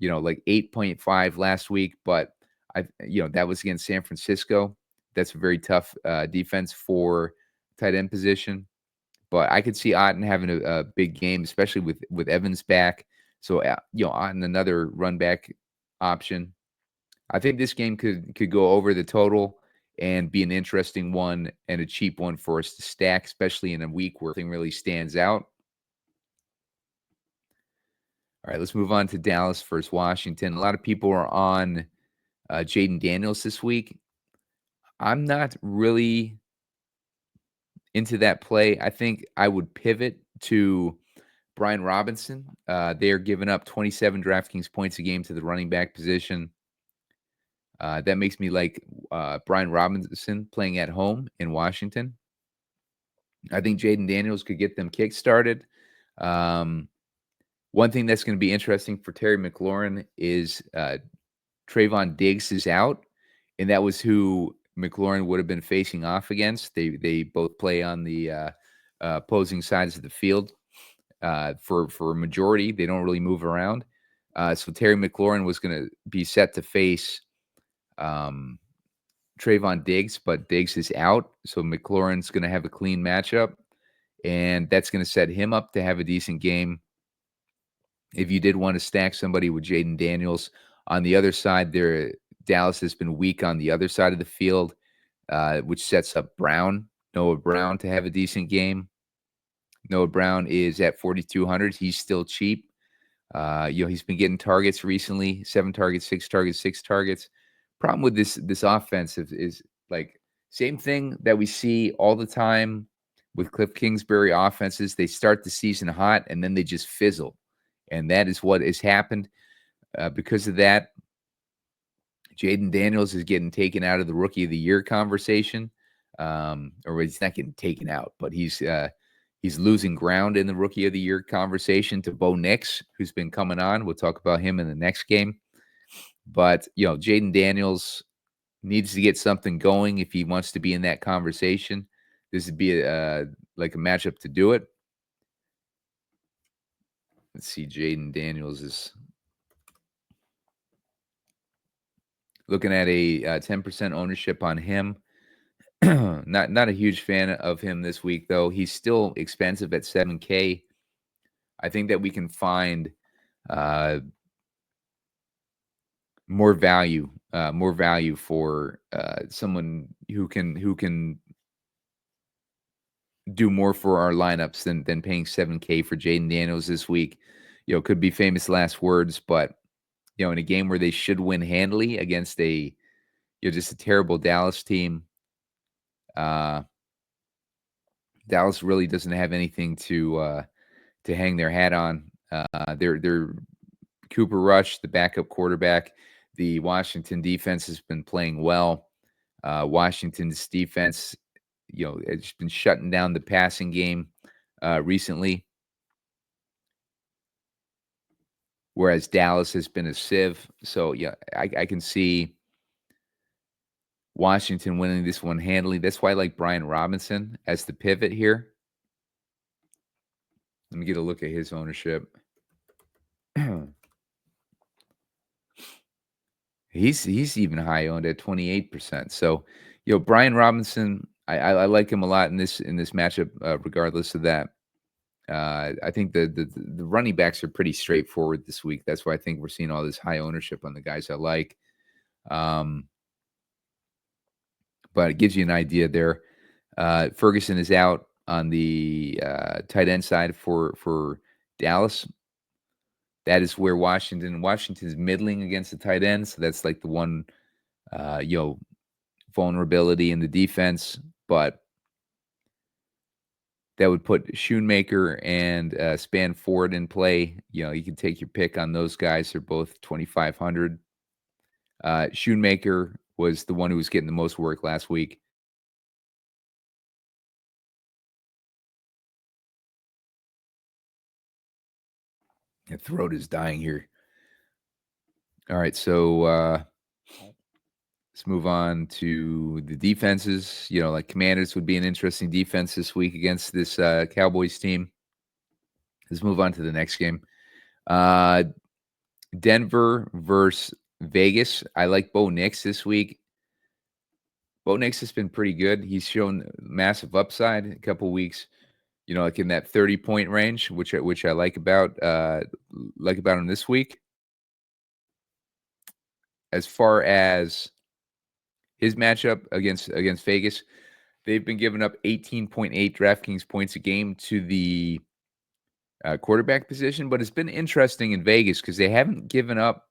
8.5 last week, but that was against San Francisco. That's a very tough defense for tight end position. But I could see Otten having a big game, especially with Evans back. So Otten, another run back option. I think this game could go over the total and be an interesting one and a cheap one for us to stack, especially in a week where nothing really stands out. All right, let's move on to Dallas versus Washington. A lot of people are on Jaden Daniels this week. I'm not really into that play. I think I would pivot to Brian Robinson. They are giving up 27 DraftKings points a game to the running back position. That makes me like Brian Robinson playing at home in Washington. I think Jaden Daniels could get them kick-started. One thing that's going to be interesting for Terry McLaurin is Trayvon Diggs is out, and that was who McLaurin would have been facing off against. They both play on the opposing sides of the field for a majority. They don't really move around. So Terry McLaurin was going to be set to face Trayvon Diggs, but Diggs is out. So McLaurin's going to have a clean matchup, and that's going to set him up to have a decent game. If you did want to stack somebody with Jaden Daniels on the other side, Dallas has been weak on the other side of the field, which sets up Noah Brown to have a decent game. Noah Brown is at 4,200. He's still cheap. He's been getting targets recently, 7 targets, 6 targets, 6 targets. Problem with this offense is like same thing that we see all the time with Cliff Kingsbury offenses. They start the season hot and then they just fizzle. And that is what has happened. Because of that, Jaden Daniels is getting taken out of the Rookie of the Year conversation, or he's not getting taken out, but he's losing ground in the Rookie of the Year conversation to Bo Nix, who's been coming on. We'll talk about him in the next game. But, Jaden Daniels needs to get something going if he wants to be in that conversation. This would be like a matchup to do it. Let's see, Jaden Daniels is looking at a 10% ownership on him. Not a huge fan of him this week, though. He's still expensive at $7K. I think that we can find more value for someone who can do more for our lineups than paying $7K for Jaden Daniels this week. Could be famous last words, but in a game where they should win handily against just a terrible Dallas team. Dallas really doesn't have anything to hang their hat on. They're Cooper Rush, the backup quarterback. The Washington defense has been playing well. Washington's defense, it's been shutting down the passing game recently, whereas Dallas has been a sieve. So, I can see Washington winning this one handily. That's why I like Brian Robinson as the pivot here. Let me get a look at his ownership. He's even high owned at 28%. So, Brian Robinson, I like him a lot in this matchup, regardless of that. I think the running backs are pretty straightforward this week. That's why I think we're seeing all this high ownership on the guys I like. But it gives you an idea there. Ferguson is out on the tight end side for Dallas. That is where Washington's middling against the tight end. So that's like the one, vulnerability in the defense. But that would put Schoonmaker and Span Ford in play. You can take your pick on those guys. They're both 2,500. Schoonmaker was the one who was getting the most work last week. My throat is dying here. All right, so let's move on to the defenses. Like Commanders would be an interesting defense this week against this Cowboys team. Let's move on to the next game. Denver versus Vegas. I like Bo Nix this week. Bo Nix has been pretty good. He's shown massive upside a couple weeks, like in that 30-point range, which I like about him this week. As far as his matchup against Vegas, they've been giving up 18.8 DraftKings points a game to the quarterback position, but it's been interesting in Vegas because they haven't given up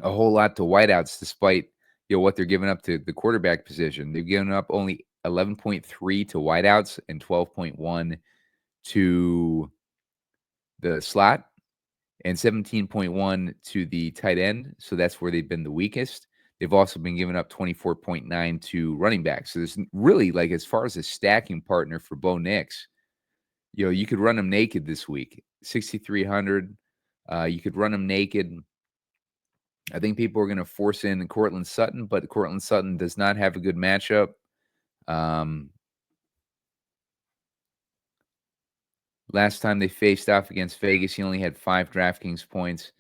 a whole lot to wideouts, despite what they're giving up to the quarterback position. They've given up only 11.3 to wideouts and 12.1 to the slot and 17.1 to the tight end. So that's where they've been the weakest. They've also been giving up 24.9 to running backs. So there's really, like, as far as a stacking partner for Bo Nix, you could run him naked this week. 6,300. You could run him naked. I think people are going to force in Courtland Sutton, but Courtland Sutton does not have a good matchup. Last time they faced off against Vegas, he only had 5 DraftKings points.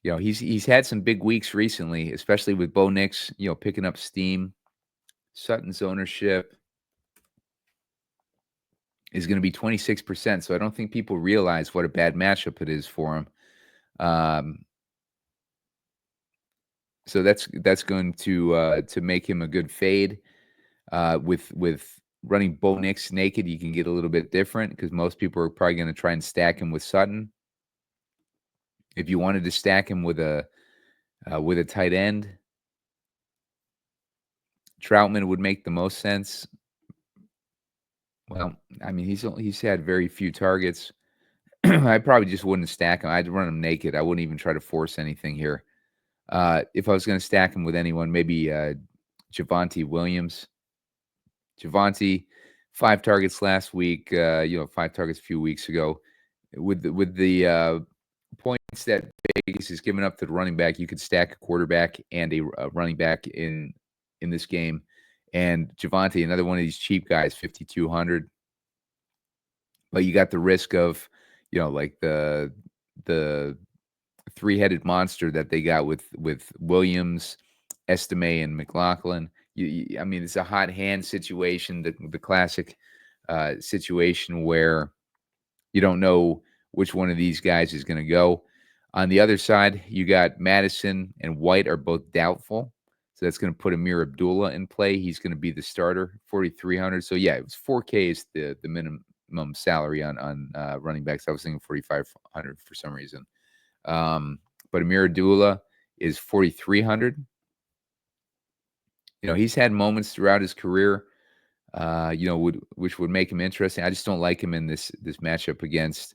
He's had some big weeks recently, especially with Bo Nix, picking up steam. Sutton's ownership is going to be 26%, so I don't think people realize what a bad matchup it is for him. So that's going to make him a good fade. With running Bo Nix naked, you can get a little bit different because most people are probably going to try and stack him with Sutton. If you wanted to stack him with a tight end, Troutman would make the most sense. Well, I mean, he's had very few targets. I probably just wouldn't stack him. I'd run him naked. I wouldn't even try to force anything here. If I was going to stack him with anyone, maybe Javonte Williams. Javonte, 5 targets last week. 5 targets a few weeks ago. With the points that Vegas is giving up to the running back, you could stack a quarterback and a running back in this game. And Javonte, another one of these cheap guys, 5,200. But you got the risk of, like the three-headed monster that they got with Williams, Estime, and McLaughlin. I mean, it's a hot hand situation, the classic situation where you don't know which one of these guys is going to go. On the other side, you got Madison and White are both doubtful. So that's going to put Amir Abdullah in play. He's going to be the starter, 4,300. So yeah, it was 4K is the minimum salary on running backs. I was thinking 4,500 for some reason. But Amir Abdullah is 4,300. He's had moments throughout his career, which would make him interesting. I just don't like him in this matchup against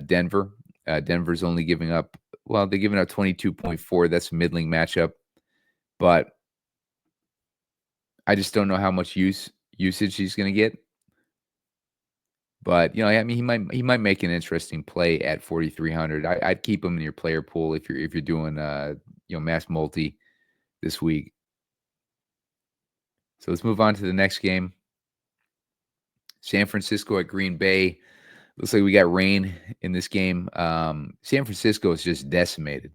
Denver. Denver's only giving up, they're giving up 22.4. That's a middling matchup. But I just don't know how much usage he's going to get. But I mean, he might make an interesting play at 4,300. I'd keep him in your player pool if you're doing mass multi this week. So let's move on to the next game. San Francisco at Green Bay. Looks like we got rain in this game. San Francisco is just decimated.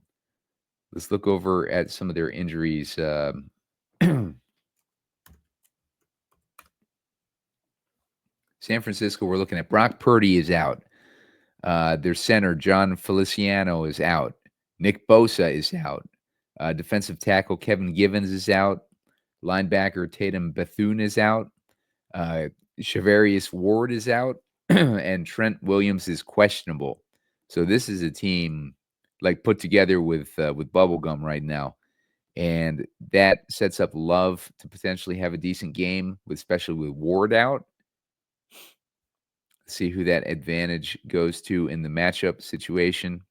Let's look over at some of their injuries. San Francisco, we're looking at Brock Purdy is out. Their center, John Feliciano, is out. Nick Bosa is out. Defensive tackle Kevin Givens is out. Linebacker Tatum Bethune is out. Shavarius Ward is out. And Trent Williams is questionable. So this is a team like put together with bubblegum right now. And that sets up Love to potentially have a decent game, especially with Ward out. See who that advantage goes to in the matchup situation.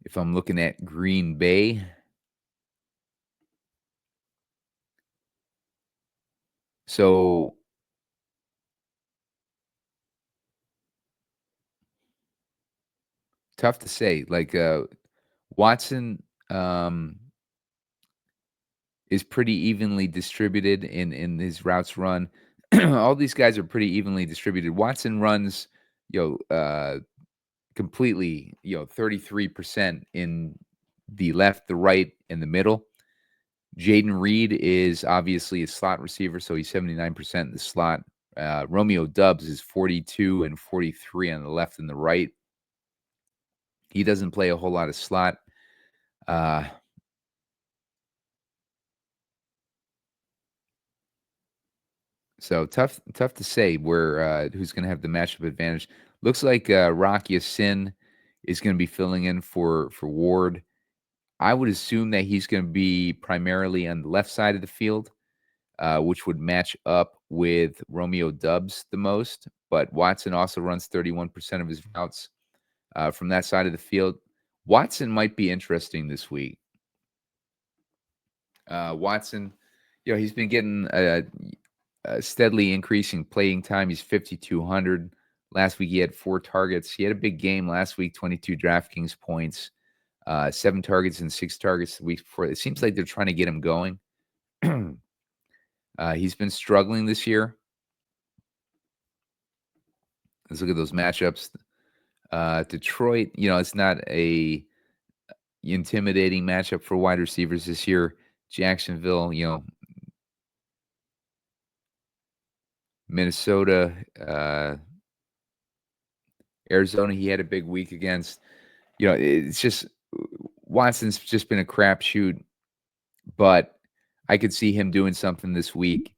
If I'm looking at Green Bay, so tough to say. Like Watson is pretty evenly distributed in his routes run. All these guys are pretty evenly distributed. Watson runs, completely, 33% in the left, the right, and the middle. Jaden Reed is obviously a slot receiver, so he's 79% in the slot. Romeo Doubs is 42 and 43 on the left and the right. He doesn't play a whole lot of slot. So tough to say where who's going to have the matchup advantage. Looks like Rocky Sin is going to be filling in for Ward. I would assume that he's going to be primarily on the left side of the field, which would match up with Romeo Doubs the most. But Watson also runs 31% of his routes from that side of the field. Watson might be interesting this week. Watson, he's been getting steadily increasing playing time. He's 5,200. Last week he had 4 targets. He had a big game last week, 22 DraftKings points, 7 targets and 6 targets the week before. It seems like they're trying to get him going. He's been struggling this year. Let's look at those matchups. Detroit, it's not a intimidating matchup for wide receivers this year. Jacksonville, Minnesota, Arizona, he had a big week against. It's just Watson's just been a crapshoot, but I could see him doing something this week.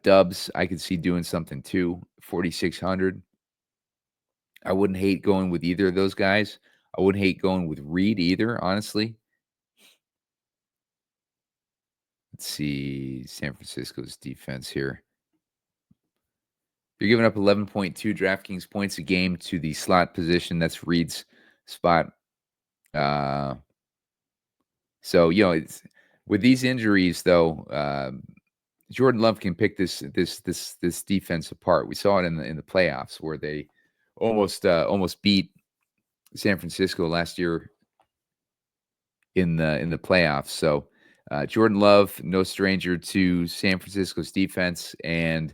Dubs, I could see doing something too. 4,600. I wouldn't hate going with either of those guys. I wouldn't hate going with Reed either, honestly. Let's see San Francisco's defense here. They're giving up 11.2 DraftKings points a game to the slot position. That's Reed's spot. Uh, so it's with these injuries though. Jordan Love can pick this defense apart. We saw it in the playoffs where they almost beat San Francisco last year in the playoffs. So Jordan Love, no stranger to San Francisco's defense, and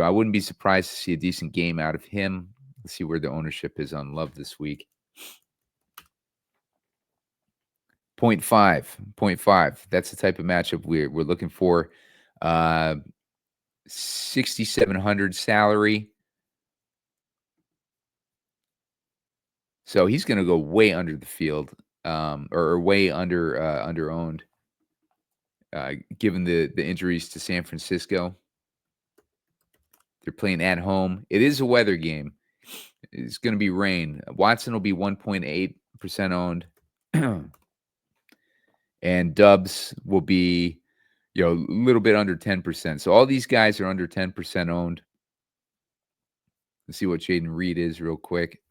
I wouldn't be surprised to see a decent game out of him. Let's see where the ownership is on Love this week. 0.5. That's the type of matchup we're looking for. 6,700 salary. So he's going to go way under the field, or way under owned, given the injuries to San Francisco. They're playing at home. It is a weather game. It's going to be rain. Watson will be 1.8% owned, and Dubs will be, a little bit under 10%. So all these guys are under 10% owned. Let's see what Jaden Reed is real quick.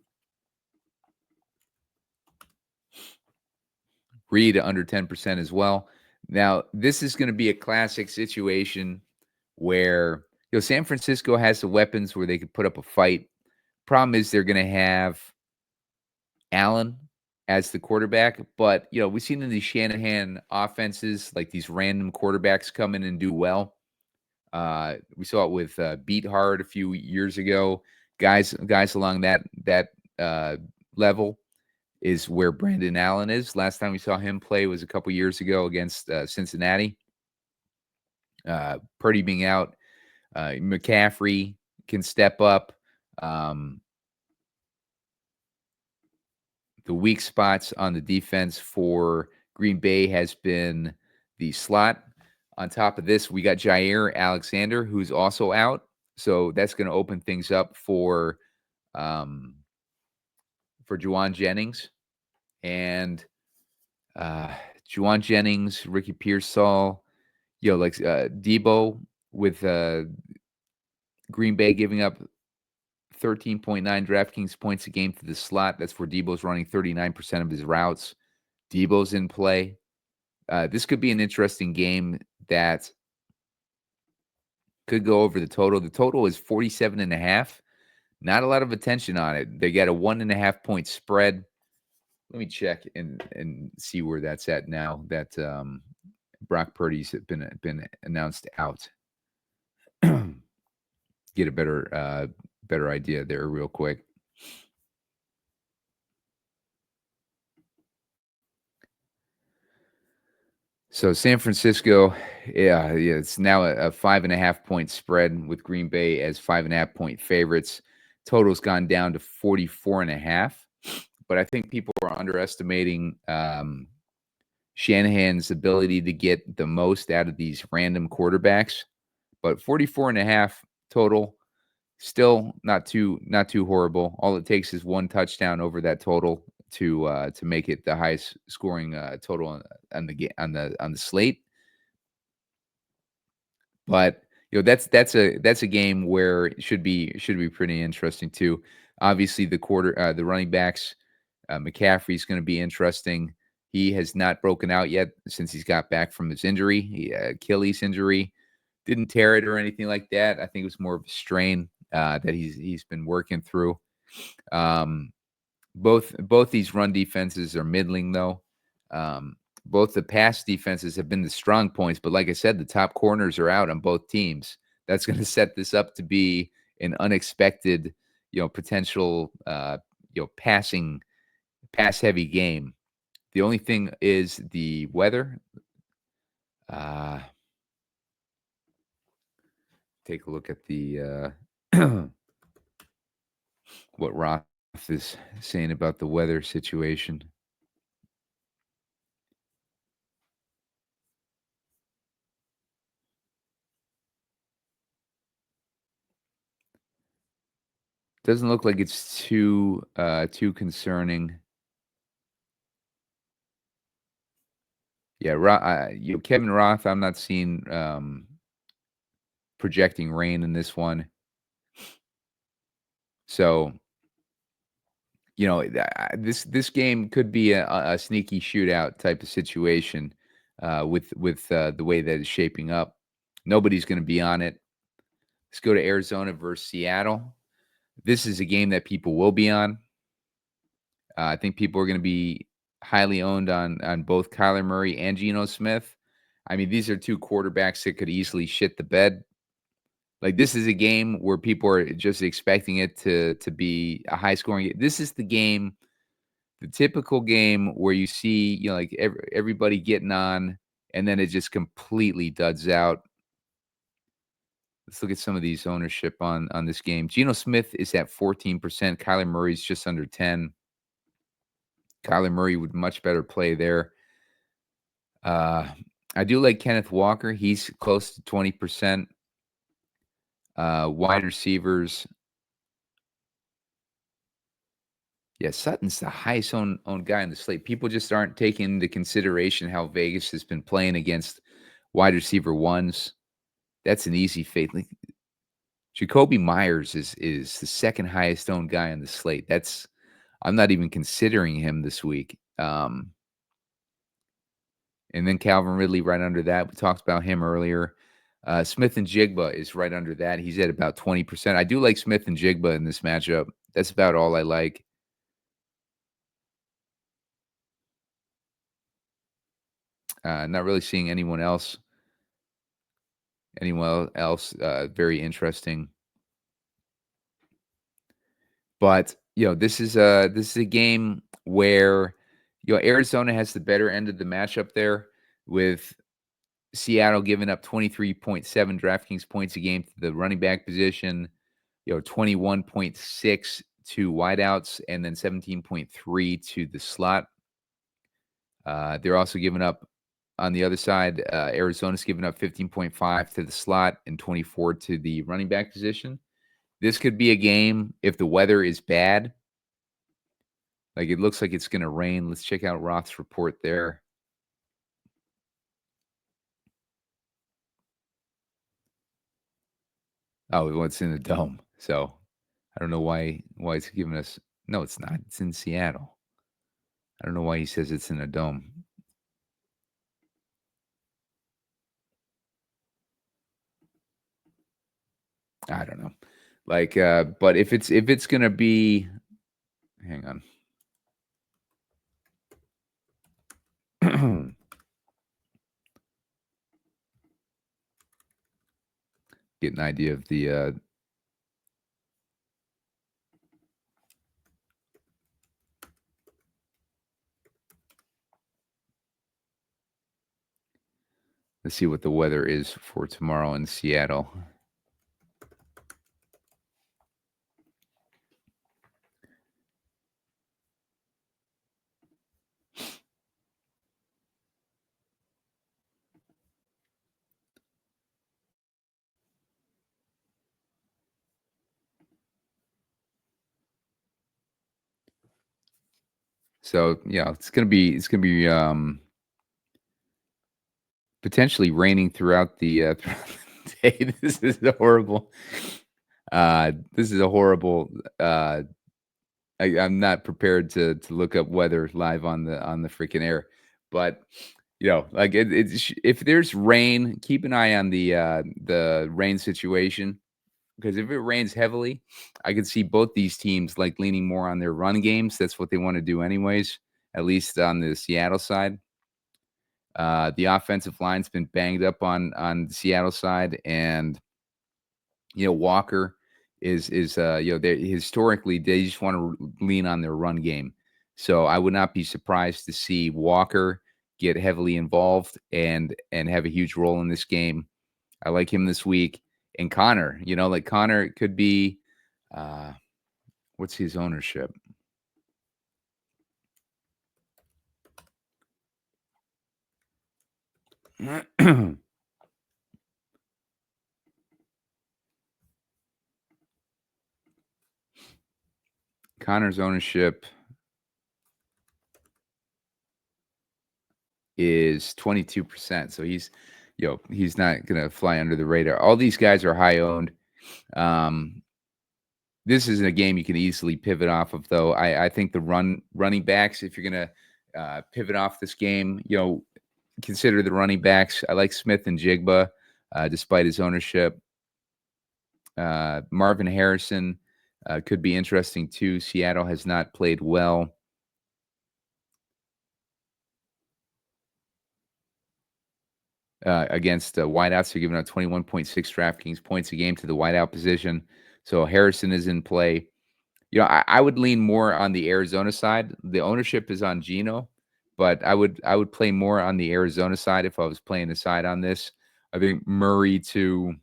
Reed under 10% as well. Now, this is going to be a classic situation where San Francisco has the weapons where they could put up a fight. Problem is they're going to have Allen as the quarterback, but we've seen in these Shanahan offenses like these random quarterbacks come in and do well. We saw it with Beat Hard a few years ago. Guys along that level is where Brandon Allen is. Last time we saw him play was a couple years ago against Cincinnati. Purdy being out, McCaffrey can step up. The weak spots on the defense for Green Bay has been the slot. On top of this, we got Jair Alexander, who's also out. So that's going to open things up for Juwan Jennings. And Juwan Jennings, Ricky Pearsall, Debo with Green Bay giving up 13.9 DraftKings points a game to the slot. That's where Debo's running 39% of his routes. Debo's in play. This could be an interesting game that could go over the total. The total is 47.5. Not a lot of attention on it. They got a 1.5 point spread. Let me check and see where that's at now that Brock Purdy's been announced out. Get a better idea there real quick. So San Francisco, yeah, it's now a 5.5 point spread with Green Bay as 5.5 point favorites. Total's gone down to 44.5. But I think people are underestimating Shanahan's ability to get the most out of these random quarterbacks. But 44.5 total, still not too horrible. All it takes is one touchdown over that total to make it the highest scoring total on the slate. But that's a game where it should be pretty interesting too. Obviously, the running backs, McCaffrey's going to be interesting. He has not broken out yet since he's got back from his injury, Achilles injury. Didn't tear it or anything like that. I think it was more of a strain that he's been working through. Both these run defenses are middling though. Both the pass defenses have been the strong points, but like I said, the top corners are out on both teams. That's going to set this up to be an unexpected, potential, pass heavy game. The only thing is the weather. Take a look at the what Roth is saying about the weather situation. Doesn't look like it's too concerning. Yeah, Kevin Roth, I'm not seeing projecting rain in this one. So This game could be a sneaky shootout type of situation with the way that it's shaping up. Nobody's going to be on it. Let's go to Arizona versus Seattle. This is a game that people will be on. I think people are going to be highly owned on both Kyler Murray and Geno Smith. I mean, these are two quarterbacks that could easily shit the bed. Like, this is a game where people are just expecting it to be a high scoring game. This is the typical game where you see, like everybody getting on, and then it just completely duds out. Let's look at some of these ownership on this game. Geno Smith is at 14%. Kyler Murray's just under 10. Kyler Murray would much better play there. I do like Kenneth Walker. He's close to 20%. Wide receivers. Yeah, Sutton's the highest owned guy on the slate. People just aren't taking into consideration how Vegas has been playing against wide receiver ones. That's an easy fade. Like, Jacoby Myers is the second highest owned guy on the slate. I'm not even considering him this week. And then Calvin Ridley right under that. We talked about him earlier. Smith and Jigba is right under that. He's at about 20%. I do like Smith and Jigba in this matchup. That's about all I like. Not really seeing anyone else. Very interesting. But this is a game where Arizona has the better end of the matchup there, with Seattle giving up 23.7 DraftKings points a game to the running back position, 21.6 to wideouts, and then 17.3 to the slot. They're also giving up on the other side. Arizona's giving up 15.5 to the slot and 24 to the running back position. This could be a game if the weather is bad. Like, it looks like it's going to rain. Let's check out Roth's report there. Oh, well, it's in the dome. So I don't know why it's giving us. No, it's not. It's in Seattle. I don't know why he says it's in a dome. I don't know. Like, but if it's gonna be, hang on. Get an idea of the let's see what the weather is for tomorrow in Seattle. So yeah, it's gonna be potentially raining throughout the day. This is a horrible. This is a horrible. I'm not prepared to look up weather live on the freaking air, but like if there's rain, keep an eye on the rain situation, because if it rains heavily, I could see both these teams like leaning more on their run games. That's what they want to do anyways, at least on the Seattle side. The offensive line's been banged up on the Seattle side, and Walker is they historically they just want to lean on their run game. So I would not be surprised to see Walker get heavily involved and have a huge role in this game. I like him this week. And Connor, like Connor could be what's his ownership? Connor's ownership is 22%. So he's not gonna fly under the radar. All these guys are high owned. This isn't a game you can easily pivot off of, though. I think the running backs, if you're gonna pivot off this game, consider the running backs. I like Smith and Jigba, despite his ownership. Marvin Harrison could be interesting too. Seattle has not played well. Against wideouts. They're giving out 21.6 DraftKings points a game to the wideout position. So Harrison is in play. I would lean more on the Arizona side. The ownership is on Geno, but I would play more on the Arizona side if I was playing a side on this. I think Murray to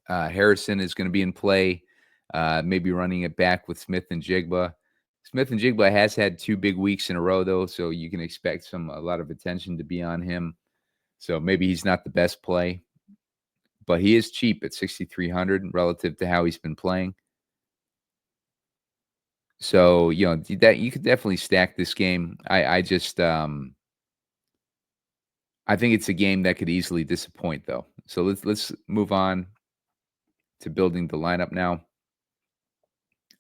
Harrison is going to be in play. Maybe running it back with Smith and Jigba. Smith and Jigba has had 2 big weeks in a row, though, so you can expect a lot of attention to be on him. So maybe he's not the best play, but he is cheap at 6,300 relative to how he's been playing. So, that you could definitely stack this game. I just I think it's a game that could easily disappoint, though. So let's move on to building the lineup now.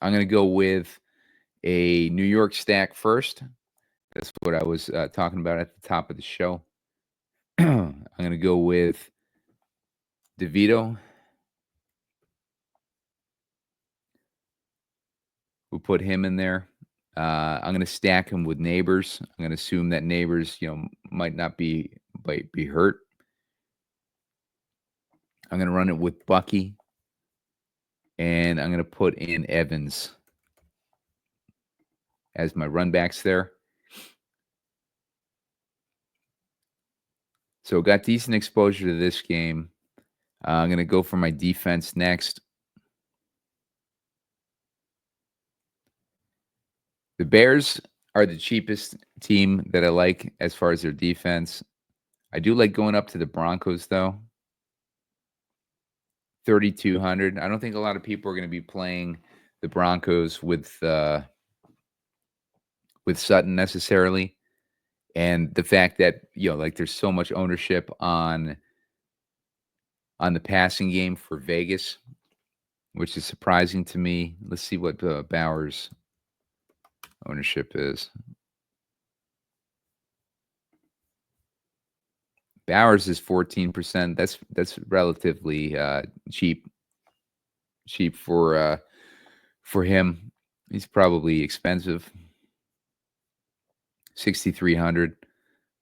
I'm going to go with a New York stack first. That's what I was talking about at the top of the show. I'm going to go with DeVito. We'll put him in there. I'm going to stack him with Neighbors. I'm going to assume that Neighbors, might be hurt. I'm going to run it with Bucky, and I'm going to put in Evans as my run backs there. So got decent exposure to this game. I'm going to go for my defense next. The Bears are the cheapest team that I like as far as their defense. I do like going up to the Broncos, though. 3,200. I don't think a lot of people are going to be playing the Broncos with Sutton necessarily. And the fact that, there's so much ownership on the passing game for Vegas, which is surprising to me. Let's see what Bauer's ownership is. Bowers is 14%. That's relatively cheap for him. He's probably expensive. 6,300.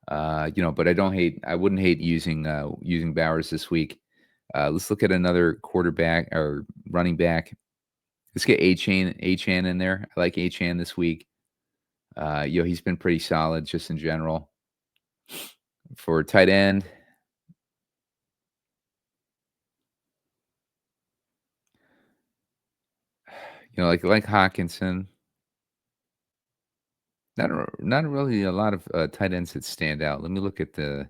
But I wouldn't hate using Bowers this week. Let's look at another quarterback or running back. Let's get Achane in there. I like Achane this week. He's been pretty solid just in general. For tight end, like Hawkinson. Not really a lot of tight ends that stand out. Let me look at the.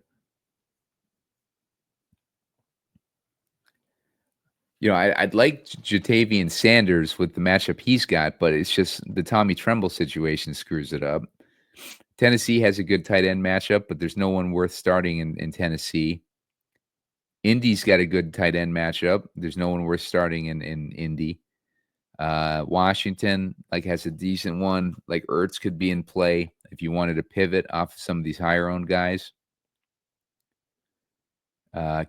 I'd like Jatavian Sanders with the matchup he's got, but it's just the Tommy Tremble situation screws it up. Tennessee has a good tight end matchup, but there's no one worth starting in Tennessee. Indy's got a good tight end matchup. There's no one worth starting in Indy. Washington has a decent one. Like Ertz could be in play if you wanted to pivot off of some of these higher owned guys.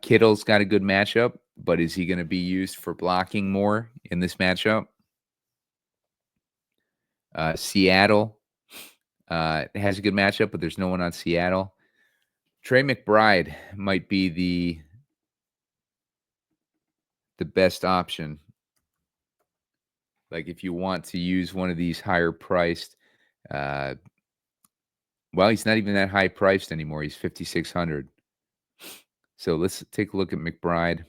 Kittle's got a good matchup, but is he going to be used for blocking more in this matchup? Seattle has a good matchup, but there's no one on Seattle. Trey McBride might be the best option. Like if you want to use one of these higher priced, well, he's not even that high priced anymore. He's 5,600. So let's take a look at McBride.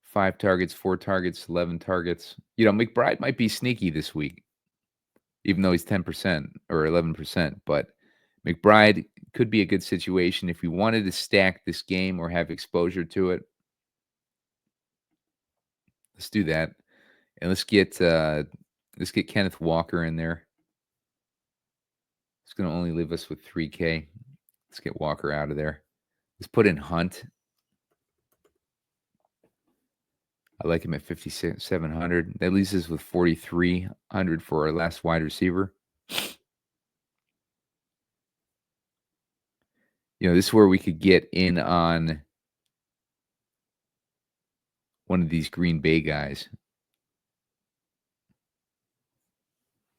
5 targets, 4 targets, 11 targets. McBride might be sneaky this week, even though he's 10% or 11%. But McBride could be a good situation if we wanted to stack this game or have exposure to it. Let's do that, and let's get Kenneth Walker in there. It's going to only leave us with 3K. Let's get Walker out of there. Let's put in Hunt. I like him at 5,700. That leaves us with 4,300 for our last wide receiver. This is where we could get in on one of these Green Bay guys,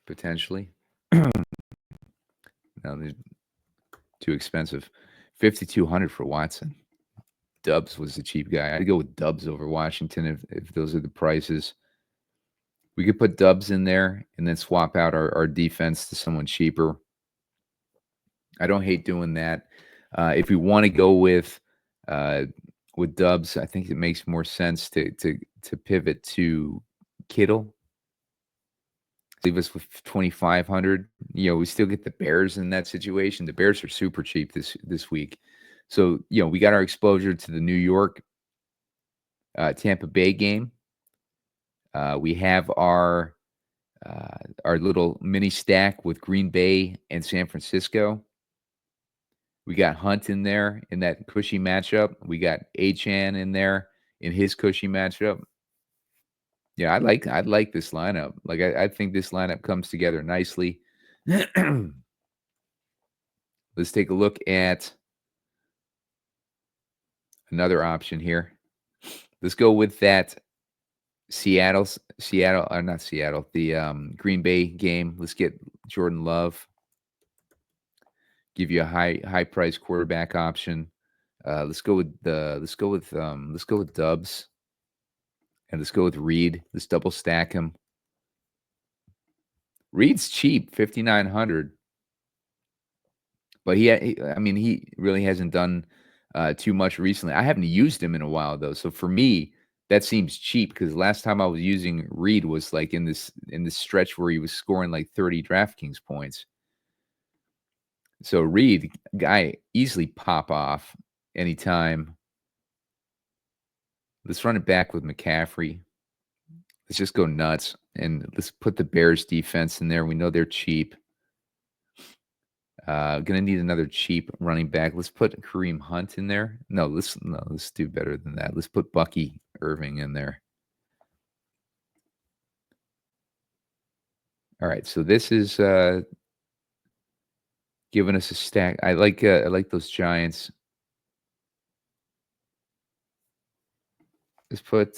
potentially. No, they're too expensive. 5,200 for Watson. Dubs was the cheap guy. I'd go with Dubs over Washington if those are the prices. We could put Dubs in there and then swap out our defense to someone cheaper. I don't hate doing that. If we want to go with Dubs, I think it makes more sense to pivot to Kittle. Leave us with 2,500. We still get the Bears in that situation. The Bears are super cheap this week. So, we got our exposure to the New York Tampa Bay game. We have our little mini stack with Green Bay and San Francisco. We got Hunt in there in that cushy matchup. We got Achane in there in his cushy matchup. Yeah, I like this lineup. Like I think this lineup comes together nicely. Let's take a look at another option here. Let's go with that not Seattle, the Green Bay game. Let's get Jordan Love. Give you a high price quarterback option. Let's go with Dubs. And let's go with Reed. Let's double stack him. Reed's cheap, 5,900. But he really hasn't done too much recently. I haven't used him in a while though. So for me, that seems cheap because last time I was using Reed was like in this stretch where he was scoring like 30 DraftKings points. So Reed, guy, easily pop off anytime. Let's run it back with McCaffrey. Let's just go nuts. And let's put the Bears defense in there. We know they're cheap. Gonna need another cheap running back. Let's put Kareem Hunt in there. No, let's do better than that. Let's put Bucky Irving in there. All right, so this is giving us a stack. I like those Giants. Let's put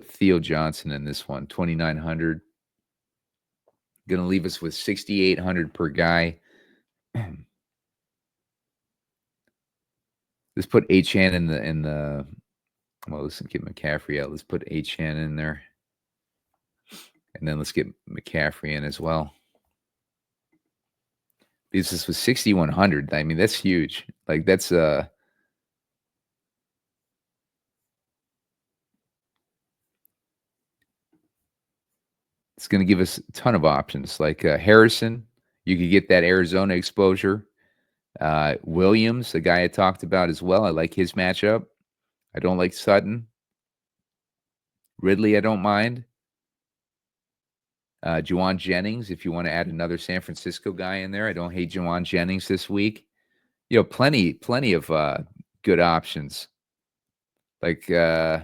Theo Johnson in this one, 2,900. Gonna leave us with 6,800 per guy. Let's put Achane in the. Well, let's get McCaffrey out. Let's put Achane in there, and then let's get McCaffrey in as well. This was 6,100. I mean, that's huge. Like that's it's going to give us a ton of options. Like Harrison, you could get that Arizona exposure. Williams, the guy I talked about as well. I like his matchup. I don't like Sutton. Ridley, I don't mind. Juwan Jennings, if you want to add another San Francisco guy in there. I don't hate Juwan Jennings this week. Plenty of good options. Like, yeah,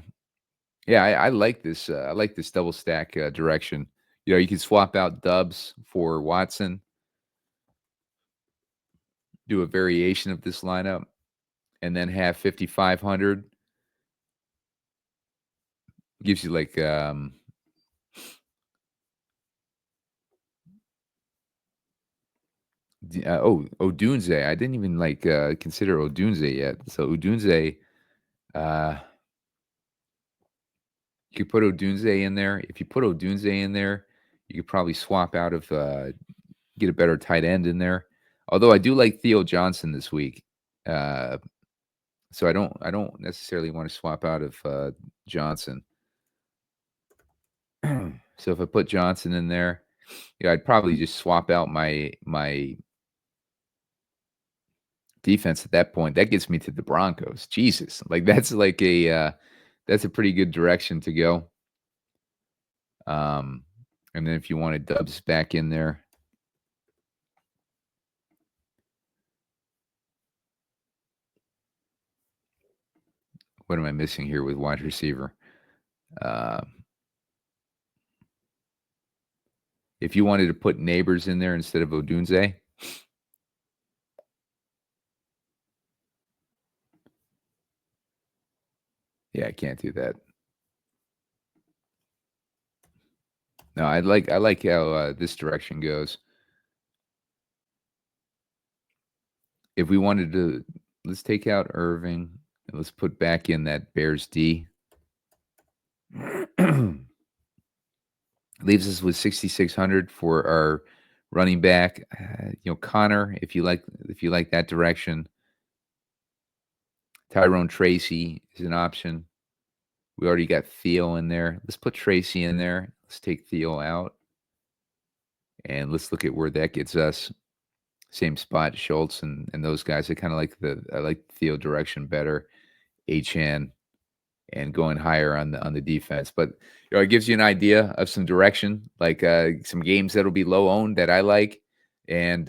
I like this. I like this double stack direction. You can swap out Dubs for Watson. Do a variation of this lineup, and then have 5,500. Gives you like Odunze. I didn't even consider Odunze yet. So Odunze, you could put Odunze in there. If you put Odunze in there, you could probably swap out of get a better tight end in there. Although I do like Theo Johnson this week. So I don't necessarily want to swap out of Johnson. So if I put Johnson in there, I'd probably just swap out my defense at that point. That gets me to the Broncos. Jesus, that's that's a pretty good direction to go. And then if you wanted Dubs back in there, what am I missing here with wide receiver? If you wanted to put Neighbors in there instead of Odunze, yeah, I can't do that. No, I like how this direction goes. If we wanted to, let's take out Irving and let's put back in that Bears D. Leaves us with 6,600 for our running back. Connor, if you like that direction. Tyrone Tracy is an option. We already got Theo in there. Let's put Tracy in there. Let's take Theo out. And let's look at where that gets us. Same spot, Schultz and those guys. I like Theo direction better. HN and going higher on the defense. But it gives you an idea of some direction, like some games that'll be low owned that I like. And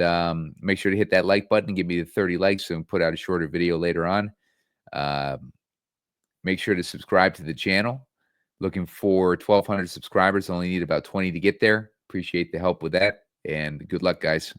make sure to hit that like button and give me the 30 likes and put out a shorter video later on. Make sure to subscribe to the channel. Looking for 1,200 subscribers. Only need about 20 to get there. Appreciate the help with that. And good luck, guys.